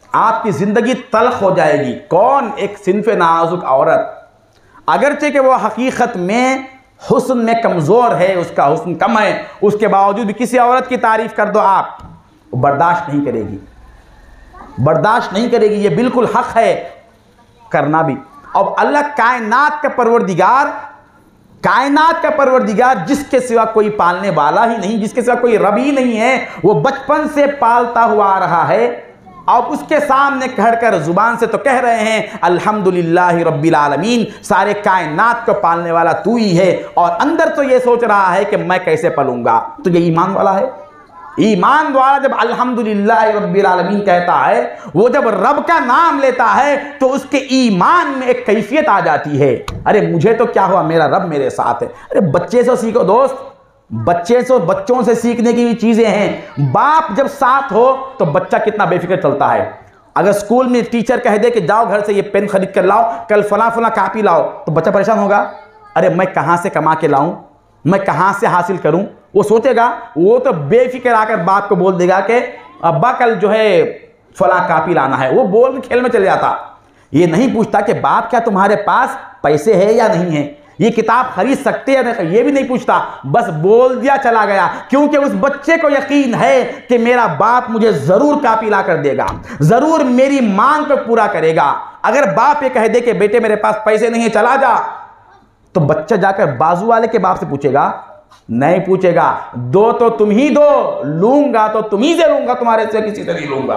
आपकी ज़िंदगी तल्ख हो जाएगी। कौन? एक सिन्फ़े नाजुक औरत, अगरचे कि वो हकीकत में हुस्न में कमज़ोर है, उसका हुस्न कम है, उसके बावजूद भी किसी औरत की तारीफ़ कर दो आप, बर्दाश्त नहीं करेगी, बर्दाश्त नहीं करेगी। ये बिल्कुल हक़ है करना भी। अब अल्लाह कायनात का परवरदिगार जिसके सिवा कोई पालने वाला ही नहीं, जिसके सिवा कोई रब ही नहीं है, वो बचपन से पालता हुआ आ रहा है, और उसके सामने खड़कर जुबान से तो कह रहे हैं अल्हम्दुलिल्लाहि रब्बिल आलमीन, सारे कायनात को पालने वाला तू ही है, और अंदर तो ये सोच रहा है कि मैं कैसे पलूंगा। तो ये ईमान वाला है। ईमान वाला जब अल्हम्दुलिल्लाहि रब्बिल आलमीन कहता है, वो जब रब का नाम लेता है, तो उसके ईमान में एक कैफियत आ जाती है, अरे मुझे तो क्या हुआ, मेरा रब मेरे साथ है। अरे बच्चे से सीखो दोस्त, बच्चों से सीखने की भी चीज़ें हैं। बाप जब साथ हो तो बच्चा कितना बेफिक्र चलता है। अगर स्कूल में टीचर कह दे कि जाओ घर से ये पेन खरीद कर लाओ, कल फला कापी लाओ, तो बच्चा परेशान होगा, अरे मैं कहाँ से कमा के लाऊं, मैं कहाँ से हासिल करूं। वो सोचेगा, वो तो बेफिक्र आकर बाप को बोल देगा कि अब्बा कल जो है फला कापी लाना है, वो बोल के खेल में चले जाता। ये नहीं पूछता कि बाप क्या तुम्हारे पास पैसे है या नहीं है, ये किताब खरीद सकते हैं नहीं, ये भी नहीं पूछता, बस बोल दिया चला गया, क्योंकि उस बच्चे को यकीन है कि मेरा बाप मुझे जरूर कापी ला कर देगा, जरूर मेरी मांग को पूरा करेगा। अगर बाप ये कह दे कि बेटे मेरे पास पैसे नहीं है चला जा, तो बच्चा जाकर बाजू वाले के बाप से पूछेगा? नहीं पूछेगा। दो तो तुम ही दो, लूंगा तो तुम ही से लूंगा, तुम्हारे सिवा किसी से नहीं लूंगा,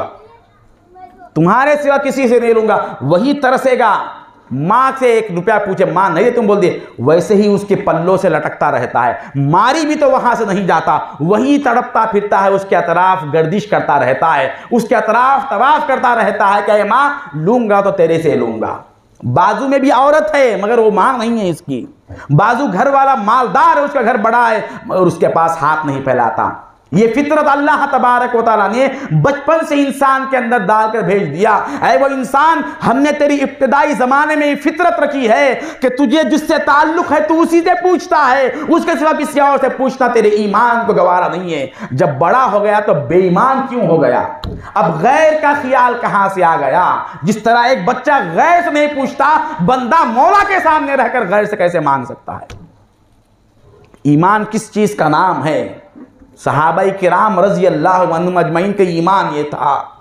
तुम्हारे सिवा किसी से नहीं लूंगा। वही तरसेगा, माँ से 1 रुपया पूछे, माँ नहीं दे, तुम बोल दिए, वैसे ही उसके पल्लों से लटकता रहता है, मारी भी तो वहां से नहीं जाता, वही तड़पता फिरता है, उसके अतराफ गर्दिश करता रहता है, उसके अतराफ तवाफ करता रहता है कि माँ लूंगा तो तेरे से लूंगा। बाजू में भी औरत है मगर वो मां नहीं है इसकी, बाजू घर वाला मालदार है, उसका घर बड़ा है मगर उसके पास हाथ नहीं फैलाता। ये फितरत अल्लाह तबारक व तआला ने बचपन से इंसान के अंदर डालकर भेज दिया। ऐ वो इंसान, हमने तेरी इब्तिदाई जमाने में ये फितरत रखी है कि तुझे जिससे ताल्लुक है तू उसी से पूछता है, उसके सिवा किसी और से पूछना तेरे ईमान को गवारा नहीं है। जब बड़ा हो गया तो बेईमान क्यों हो गया? अब गैर का ख्याल कहां से आ गया? जिस तरह एक बच्चा गैर से नहीं पूछता, बंदा मौला के सामने रहकर गैर से कैसे मांग सकता है? ईमान किस चीज का नाम है? सहाबाई किराम रज़ी अल्लाह अन्हुम अजमईन के ईमान ये था।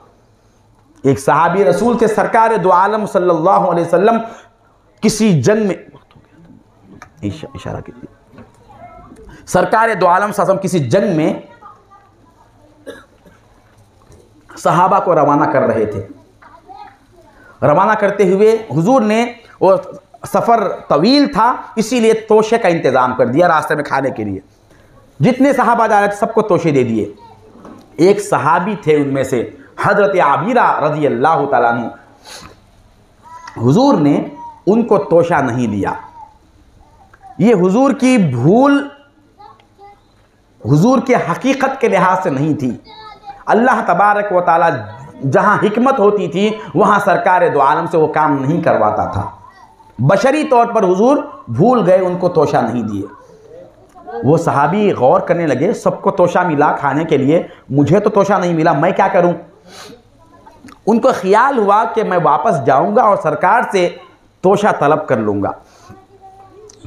एक सहाबी रसूल थे, सरकार दो आलम सल्लल्लाहु अलैहि वसल्लम किसी जंग में, इशारा कीजिए, सरकार दो आलम सल्लल्लाहु किसी जंग में सहाबा को रवाना कर रहे थे। रवाना करते हुए हुजूर ने, वो सफ़र तवील था इसीलिए तोशे का इंतज़ाम कर दिया रास्ते में खाने के लिए। जितने सहाबा जा रहे थे सबको तोशे दे दिए। एक सहाबी थे उनमें से हज़रत आबीरा रज़ी अल्लाह तआला अन्हु, हुजूर ने उनको तोशा नहीं दिया। ये हुजूर की भूल हुजूर के हकीकत के लिहाज से नहीं थी। अल्लाह तबारक व तआला जहाँ हिकमत होती थी वहाँ सरकार दो आलम से वो काम नहीं करवाता था। बशरी तौर पर हुजूर भूल गए, उनको तोशा नहीं दिए। वो सहाबी गौर करने लगे, सबको तोशा मिला खाने के लिए, मुझे तो तोशा नहीं मिला, मैं क्या करूं? उनको ख्याल हुआ कि मैं वापस जाऊंगा और सरकार से तोशा तलब कर लूंगा।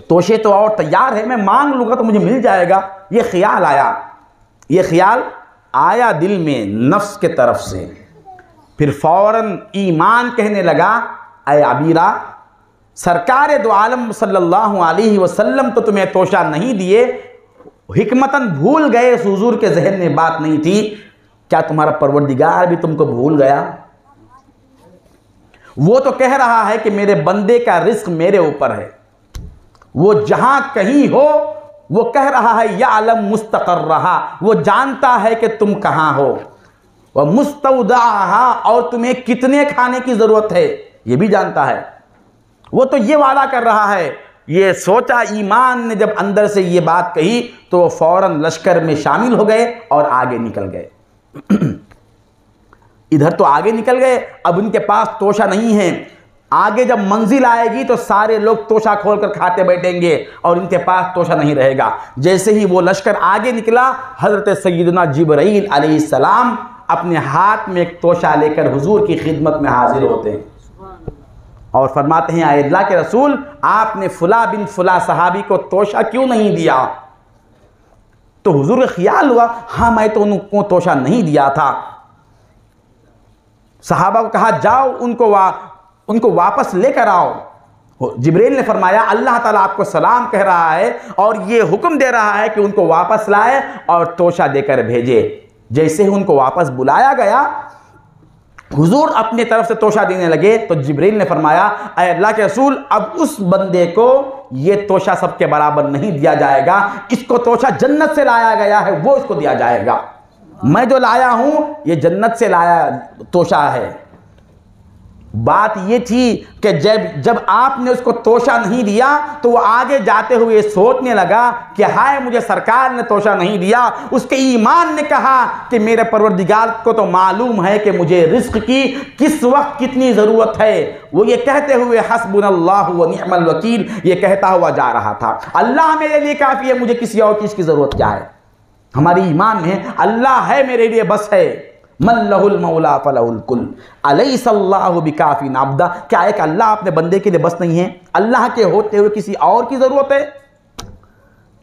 तोशे तो और तैयार है, मैं मांग लूंगा तो मुझे मिल जाएगा। ये ख्याल आया दिल में नफ्स के तरफ से। फिर फौरन ईमान कहने लगा, ऐ आबीरा, सरकार दो आलम सल्लल्लाहु अलैहि वसल्लम तो तुम्हें तोशा नहीं दिए, हिकमतन भूल गए, हुजूर के जहन में बात नहीं थी, क्या तुम्हारा परवरदिगार भी तुमको भूल गया? वो तो कह रहा है कि मेरे बंदे का रिस्क मेरे ऊपर है, वो जहां कहीं हो वो कह रहा है या आलम मुस्तक़र्रहा, वो जानता है कि तुम कहां हो, वह मुस्तौदाहा, और तुम्हें कितने खाने की जरूरत है ये भी जानता है। वो तो ये वादा कर रहा है ये सोचा, ईमान ने जब अंदर से ये बात कही तो वो फौरन लश्कर में शामिल हो गए और आगे निकल गए। इधर तो आगे निकल गए, अब उनके पास तोशा नहीं है। आगे जब मंजिल आएगी तो सारे लोग तोशा खोलकर खाते बैठेंगे और इनके पास तोशा नहीं रहेगा। जैसे ही वो लश्कर आगे निकला, हजरत सैयदना जिब्राइल अलैहिस्सलाम अपने हाथ में एक तोशा लेकर हुजूर की खिदमत में हाजिर होते हैं और फरमाते हैं, आए अल्लाह के रसूल, आपने फुला बिन फुला सहाबी को तोशा क्यों नहीं दिया? तो हुजूर का ख्याल हुआ, हाँ मैं तो उनको तोशा नहीं दिया था। सहाबा को कहा, जाओ उनको वापस लेकर आओ। जिब्रील ने फरमाया, अल्लाह ताला आपको सलाम कह रहा है और ये हुक्म दे रहा है कि उनको वापस लाए और तोशा देकर भेजे। जैसे ही उनको वापस बुलाया गया, हुजूर अपने तरफ से तोशा देने लगे तो जिब्रील ने फरमाया, ऐ अल्लाह के रसूल, अब उस बंदे को ये तोशा सबके बराबर नहीं दिया जाएगा, इसको तोशा जन्नत से लाया गया है, वो इसको दिया जाएगा। मैं जो लाया हूं ये जन्नत से लाया तोशा है। बात ये थी कि जब आपने उसको तोशा नहीं दिया तो वो आगे जाते हुए सोचने लगा कि हाय मुझे सरकार ने तोशा नहीं दिया। उसके ईमान ने कहा कि मेरे परवरदिगार को तो मालूम है कि मुझे रिस्क की किस वक्त कितनी ज़रूरत है। वो ये कहते हुए हस्बुनल्लाहु व निअमल वकील ये कहता हुआ जा रहा था, अल्लाह मेरे लिए काफ़ी है, मुझे किसी और चीज़ की ज़रूरत क्या है। हमारी ईमान में अल्लाह है मेरे लिए बस है। मल्लहुल मौला फलहुल कुल अलैहिस्सलाहु बिकाफिन अब्दा। क्या एक अल्लाह अपने बंदे के लिए बस नहीं है? अल्लाह के होते हुए किसी और की जरूरत है?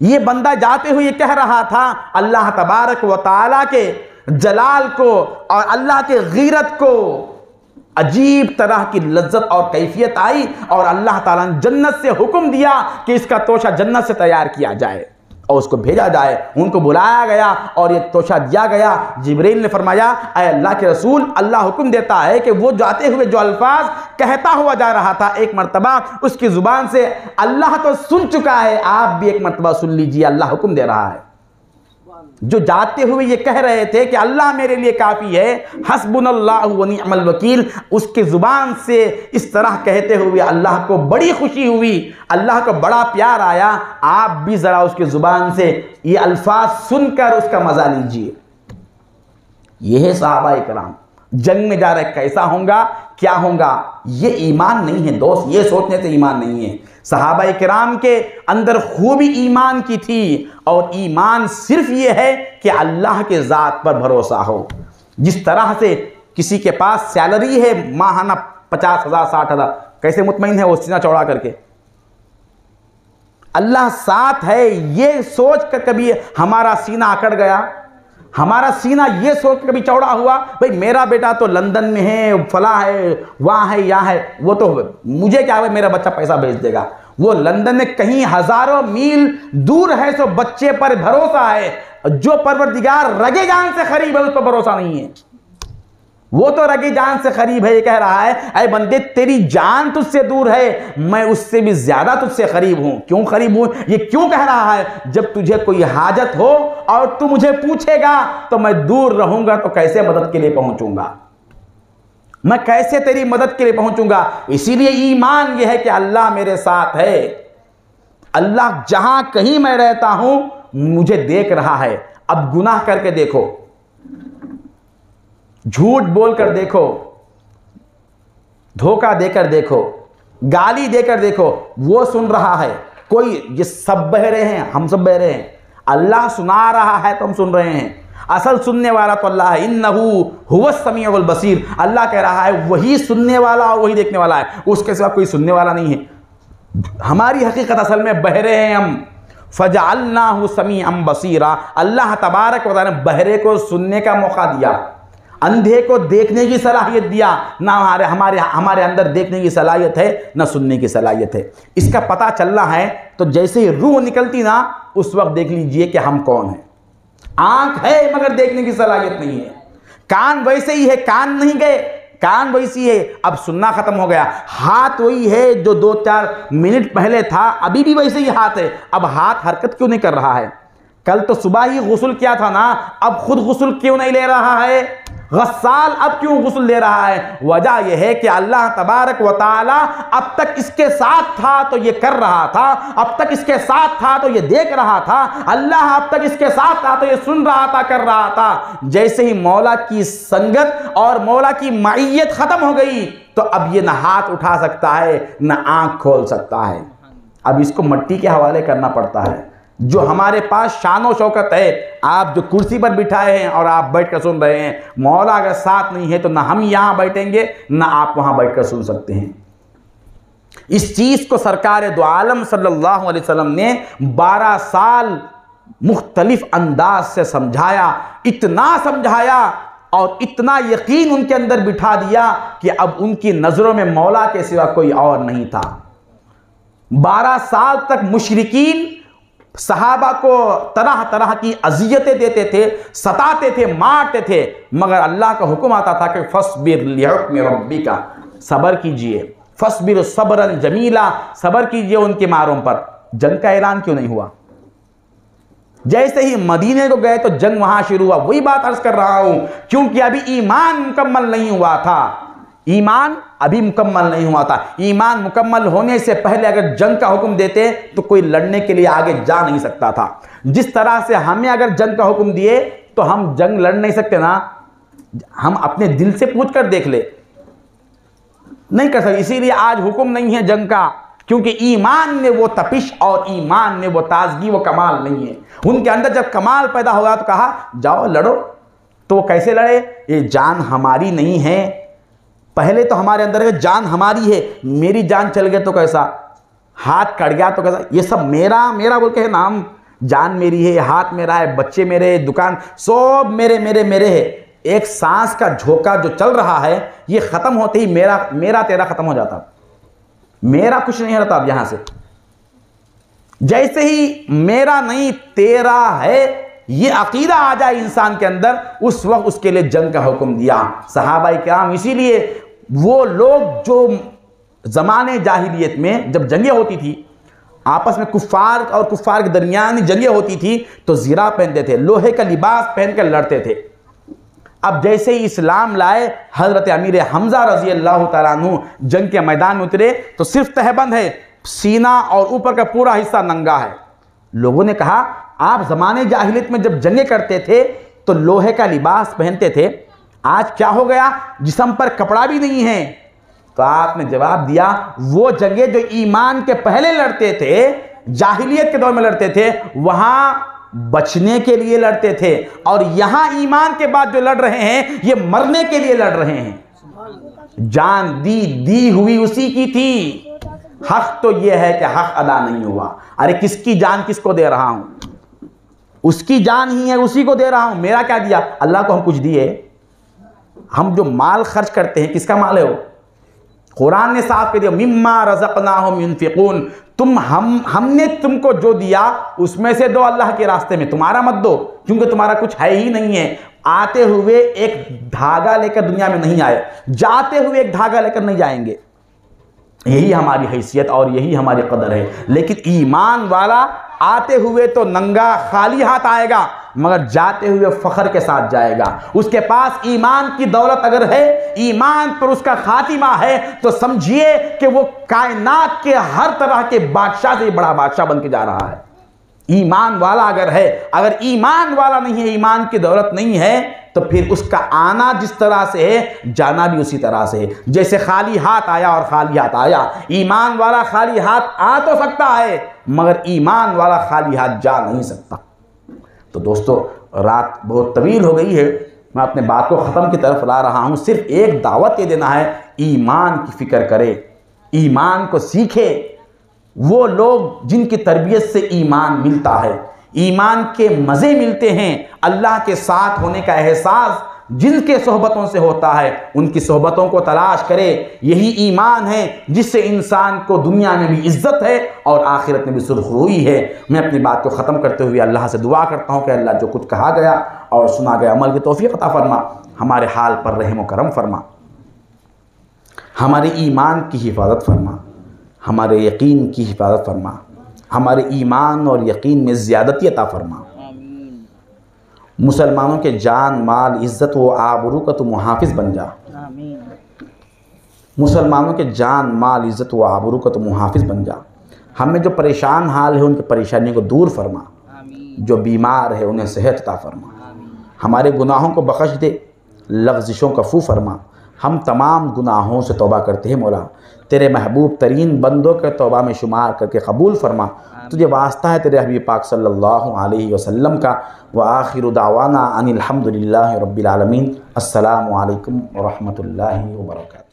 ये बंदा जाते हुए कह रहा था, अल्लाह तबारक व तआला के जलाल को और अल्लाह के गीरत को अजीब तरह की लज्जत और कैफियत आई और अल्लाह ताला ने जन्नत से हुक्म दिया कि इसका तोशा जन्नत से तैयार किया जाए और उसको भेजा जाए। उनको बुलाया गया और ये तोशा दिया गया। जिब्रील ने फरमाया, ऐ अल्लाह के रसूल, अल्लाह हुक्म देता है कि वो जाते हुए जो अल्फाज कहता हुआ जा रहा था, एक मर्तबा उसकी जुबान से अल्लाह तो सुन चुका है, आप भी एक मर्तबा सुन लीजिए। अल्लाह हुक्म दे रहा है। जो जाते हुए ये कह रहे थे कि अल्लाह मेरे लिए काफ़ी है, हस्बुनल्लाहु व निअमल वकील, उसकी ज़ुबान से इस तरह कहते हुए अल्लाह को बड़ी खुशी हुई, अल्लाह को बड़ा प्यार आया। आप भी ज़रा उसकी ज़ुबान से ये अल्फाज सुनकर उसका मज़ा लीजिए। यह है सहाबा इकराम। जंग में जा रहे कैसा होगा क्या होगा, ये ईमान नहीं है दोस्त, ये सोचने से ईमान नहीं है। सहाबा इकराम के अंदर खूबी ईमान की थी और ईमान सिर्फ ये है कि अल्लाह के ज़ात पर भरोसा हो। जिस तरह से किसी के पास सैलरी है माहाना 50,000 60,000, कैसे मुतमईन है वो सीना चौड़ा करके, अल्लाह साथ है ये सोच कर कभी हमारा सीना अकड़ गया? हमारा सीना ये सोच कर कभी चौड़ा हुआ, भाई मेरा बेटा तो लंदन में है, फला है, वहाँ है, यहाँ है, वो तो मुझे क्या है, मेरा बच्चा पैसा भेज देगा। वो लंदन में कहीं हजारों मील दूर है, सो बच्चे पर भरोसा है। जो परवरदिगार रगे जान से करीब है उस पर भरोसा नहीं है। वो तो रगे जान से करीब है, ये कह रहा है, अरे बंदे तेरी जान तुझसे दूर है, मैं उससे भी ज्यादा तुझसे करीब हूं। क्यों करीब हूं? ये क्यों कह रहा है? जब तुझे कोई हाजत हो और तू मुझे पूछेगा तो मैं दूर रहूंगा तो कैसे मदद के लिए पहुंचूंगा, मैं कैसे तेरी मदद के लिए पहुंचूंगा। इसीलिए ईमान यह है कि अल्लाह मेरे साथ है, अल्लाह जहां कहीं मैं रहता हूं मुझे देख रहा है। अब गुनाह करके देखो, झूठ बोलकर देखो, धोखा देकर देखो, गाली देकर देखो, वो सुन रहा है। कोई ये सब बहरे हैं, हम सब बहरे हैं, अल्लाह सुना रहा है तो हम सुन रहे हैं। असल सुनने वाला तो अल्लाह है, इन्नहु हुवस समीउल बसीर। अल्लाह कह रहा है वही सुनने वाला और वही देखने वाला है, उसके सिवा कोई सुनने वाला नहीं है। हमारी हकीकत असल में बहरे हैं हम। फजअलनाहु समीअन बसीरा। अल्लाह तबारक व तआला ने बहरे को सुनने का मौका दिया, अंधे को देखने की सलाहियत दिया। ना हमारे अंदर देखने की सलाहियत है, ना सुनने की सलाहियत है। इसका पता चलना है तो जैसे ही रूह निकलती ना, उस वक्त देख लीजिए कि हम कौन हैं। आंख है मगर देखने की सलाहियत नहीं है, कान वैसे ही है, कान नहीं गए, कान वैसी है, अब सुनना खत्म हो गया। हाथ वही है जो 2-4 मिनट पहले था, अभी भी वैसे ही हाथ है, अब हाथ हरकत क्यों नहीं कर रहा है? कल तो सुबह ही गुस्ल किया था ना, अब खुद गुस्ल क्यों नहीं ले रहा है? गस्साल अब क्यों गुस्ल ले रहा है? वजह यह है कि अल्लाह तबारक व तआला अब तक इसके साथ था तो ये कर रहा था, अब तक इसके साथ था तो ये देख रहा था, अल्लाह अब तक इसके साथ था तो ये सुन रहा था, कर रहा था। जैसे ही मौला की संगत और मौला की मईयत खत्म हो गई तो अब ये ना हाथ उठा सकता है ना आंख खोल सकता है। अब इसको मट्टी के हवाले करना पड़ता है। जो हमारे पास शान और शौकत है, आप जो कुर्सी पर बिठाए हैं और आप बैठ कर सुन रहे हैं, मौला अगर साथ नहीं है तो ना हम यहाँ बैठेंगे ना आप वहाँ बैठ कर सुन सकते हैं। इस चीज़ को सरकार दो आलम सल्लल्लाहु अलैहि वसल्लम ने 12 साल मुख्तलिफ अंदाज से समझाया, इतना समझाया और इतना यकीन उनके अंदर बिठा दिया कि अब उनकी नज़रों में मौला के सिवा कोई और नहीं था। 12 साल तक मुशरिकीन सहाबा को तरह तरह की अजियतें देते थे, सताते थे, मारते थे, मगर अल्लाह का हुक्म आता था कि फस्बिर लिहुक्मि रब्बिका, सब्र कीजिए, फस्बिर सब्रन जमीला, सब्र कीजिए उनके मारों पर। जंग का ऐलान क्यों नहीं हुआ? जैसे ही मदीने को गए तो जंग वहां शुरू हुआ। वही बात अर्ज कर रहा हूं, क्योंकि अभी ईमान मुकम्मल नहीं हुआ था, ईमान अभी मुकम्मल नहीं हुआ था। ईमान मुकम्मल होने से पहले अगर जंग का हुक्म देते तो कोई लड़ने के लिए आगे जा नहीं सकता था। जिस तरह से हमें अगर जंग का हुक्म दिए तो हम जंग लड़ नहीं सकते ना, हम अपने दिल से पूछ कर देख ले, नहीं कर सकते। इसीलिए आज हुक्म नहीं है जंग का, क्योंकि ईमान में वो तपिश और ईमान में वो ताजगी, वो कमाल नहीं है। उनके अंदर जब कमाल पैदा होगा तो कहा जाओ लड़ो। तो वो कैसे लड़े? ये जान हमारी नहीं है, पहले तो हमारे अंदर है जान हमारी है, मेरी जान चल गई तो कैसा, हाथ कट गया तो कैसा, ये सब मेरा मेरा बोल के है नाम। जान मेरी है, हाथ मेरा है, बच्चे मेरे, दुकान सब मेरे मेरे मेरे है। एक सांस का झोंका जो चल रहा है ये खत्म होते ही मेरा मेरा तेरा खत्म हो जाता, मेरा कुछ नहीं रहता। अब यहां से जैसे ही मेरा नहीं तेरा है ये अकीदा आ जाए इंसान के अंदर, उस वक्त उसके लिए जंग का हुक्म दिया सहाबाए किराम। इसीलिए वो लोग जो ज़माने जाहिलियत में जब जंगें होती थी, आपस में कुफ़ार और कुफ़ार के दरमियान जंगें होती थी तो ज़िरा पहनते थे, लोहे का लिबास पहन कर लड़ते थे। अब जैसे ही इस्लाम लाए, हज़रत अमीर हमज़ा रज़ी अल्लाह तआला अन्हु जंग के मैदान में उतरे तो सिर्फ तहबंद है, सीना और ऊपर का पूरा हिस्सा नंगा है। लोगों ने कहा आप ज़माने जाहिलियत में जब जंगें करते थे तो लोहे का लिबास पहनते थे, आज क्या हो गया, जिस्म पर कपड़ा भी नहीं है? तो आपने जवाब दिया वो जंगें जो ईमान के पहले लड़ते थे, जाहिलियत के दौर में लड़ते थे, वहां बचने के लिए लड़ते थे, और यहां ईमान के बाद जो लड़ रहे हैं ये मरने के लिए लड़ रहे हैं। जान दी हुई उसी की थी, हक तो यह है कि हक अदा नहीं हुआ। अरे किसकी जान किसको दे रहा हूं? उसकी जान ही है, उसी को दे रहा हूं। मेरा क्या दिया? अल्लाह को हम कुछ दिए? हम जो माल खर्च करते हैं किसका माल है वो? कुरान ने साफ कह दिया मिम्मा रज़क़नाहुम युनफ़िक़ून, हमने तुमको जो दिया उसमें से दो अल्लाह के रास्ते में, तुम्हारा मत दो, क्योंकि तुम्हारा कुछ है ही नहीं है। आते हुए एक धागा लेकर दुनिया में नहीं आए, जाते हुए एक धागा लेकर नहीं जाएंगे। यही हमारी हैसियत और यही हमारी कदर है। लेकिन ईमान वाला आते हुए तो नंगा खाली हाथ आएगा, मगर जाते हुए फख्र के साथ जाएगा। उसके पास ईमान की दौलत अगर है, ईमान पर उसका खातिमा है, तो समझिए कि वो कायनात के हर तरह के बादशाह से बड़ा बादशाह बन के जा रहा है। ईमान वाला अगर है, अगर ईमान वाला नहीं है, ईमान की दौलत नहीं है, तो फिर उसका आना जिस तरह से है जाना भी उसी तरह से है। जैसे खाली हाथ आया और खाली हाथ आया, ईमान वाला खाली हाथ आ तो सकता है मगर ईमान वाला खाली हाथ जा नहीं सकता। तो दोस्तों रात बहुत तवील हो गई है, मैं अपने बात को ख़त्म की तरफ ला रहा हूँ। सिर्फ एक दावत ये देना है, ईमान की फ़िक्र करे, ईमान को सीखे। वो लोग जिनकी तरबियत से ईमान मिलता है, ईमान के मज़े मिलते हैं, अल्लाह के साथ होने का एहसास जिनके सोहबतों से होता है, उनकी सोहबतों को तलाश करे। यही ईमान है जिससे इंसान को दुनिया में भी इज्जत है और आखिरत में भी सुरखरुई है। मैं अपनी बात को ख़त्म करते हुए अल्लाह से दुआ करता हूँ कि अल्लाह जो कुछ कहा गया और सुना गया अमल की तौफीक अता फरमा, हमारे हाल पर रहम व करम फरमा, हमारे ईमान की हिफाजत फरमा, हमारे यकीन की हिफाजत फरमा, हमारे ईमान और यकीन में ज़्यादती अता फरमा। मुसलमानों के जान माल इज़्ज़त व आबरू का तू मुहाफ़िज़ बन जा। आमीन। मुसलमानों के जान माल इज़्ज़त व आबरू का तू मुहाफ़िज़ बन जा। हमें जो परेशान हाल है उनकी परेशानियों को दूर फरमा, आमीन। जो बीमार है उन्हें सेहत अता फरमा, आमीन। हमारे गुनाहों को बख्श दे, लग़्ज़िशों का फ़ू फरमा। हम तमाम गुनाहों से तौबा करते हैं मौला, तेरे महबूब तरीन बंदों के तौबा में शुमार करके कबूल फरमा। तुझे वास्ता है तेरे हबीब पाक सल्लल्लाहु अलैहि वसल्लम का। व आखिरु दावाना अनिल हम्दुलिल्लाहि रब्बिल आलमीन। अस्सलामु अलैकुम व रहमतुल्लाहि व बरकातुहू।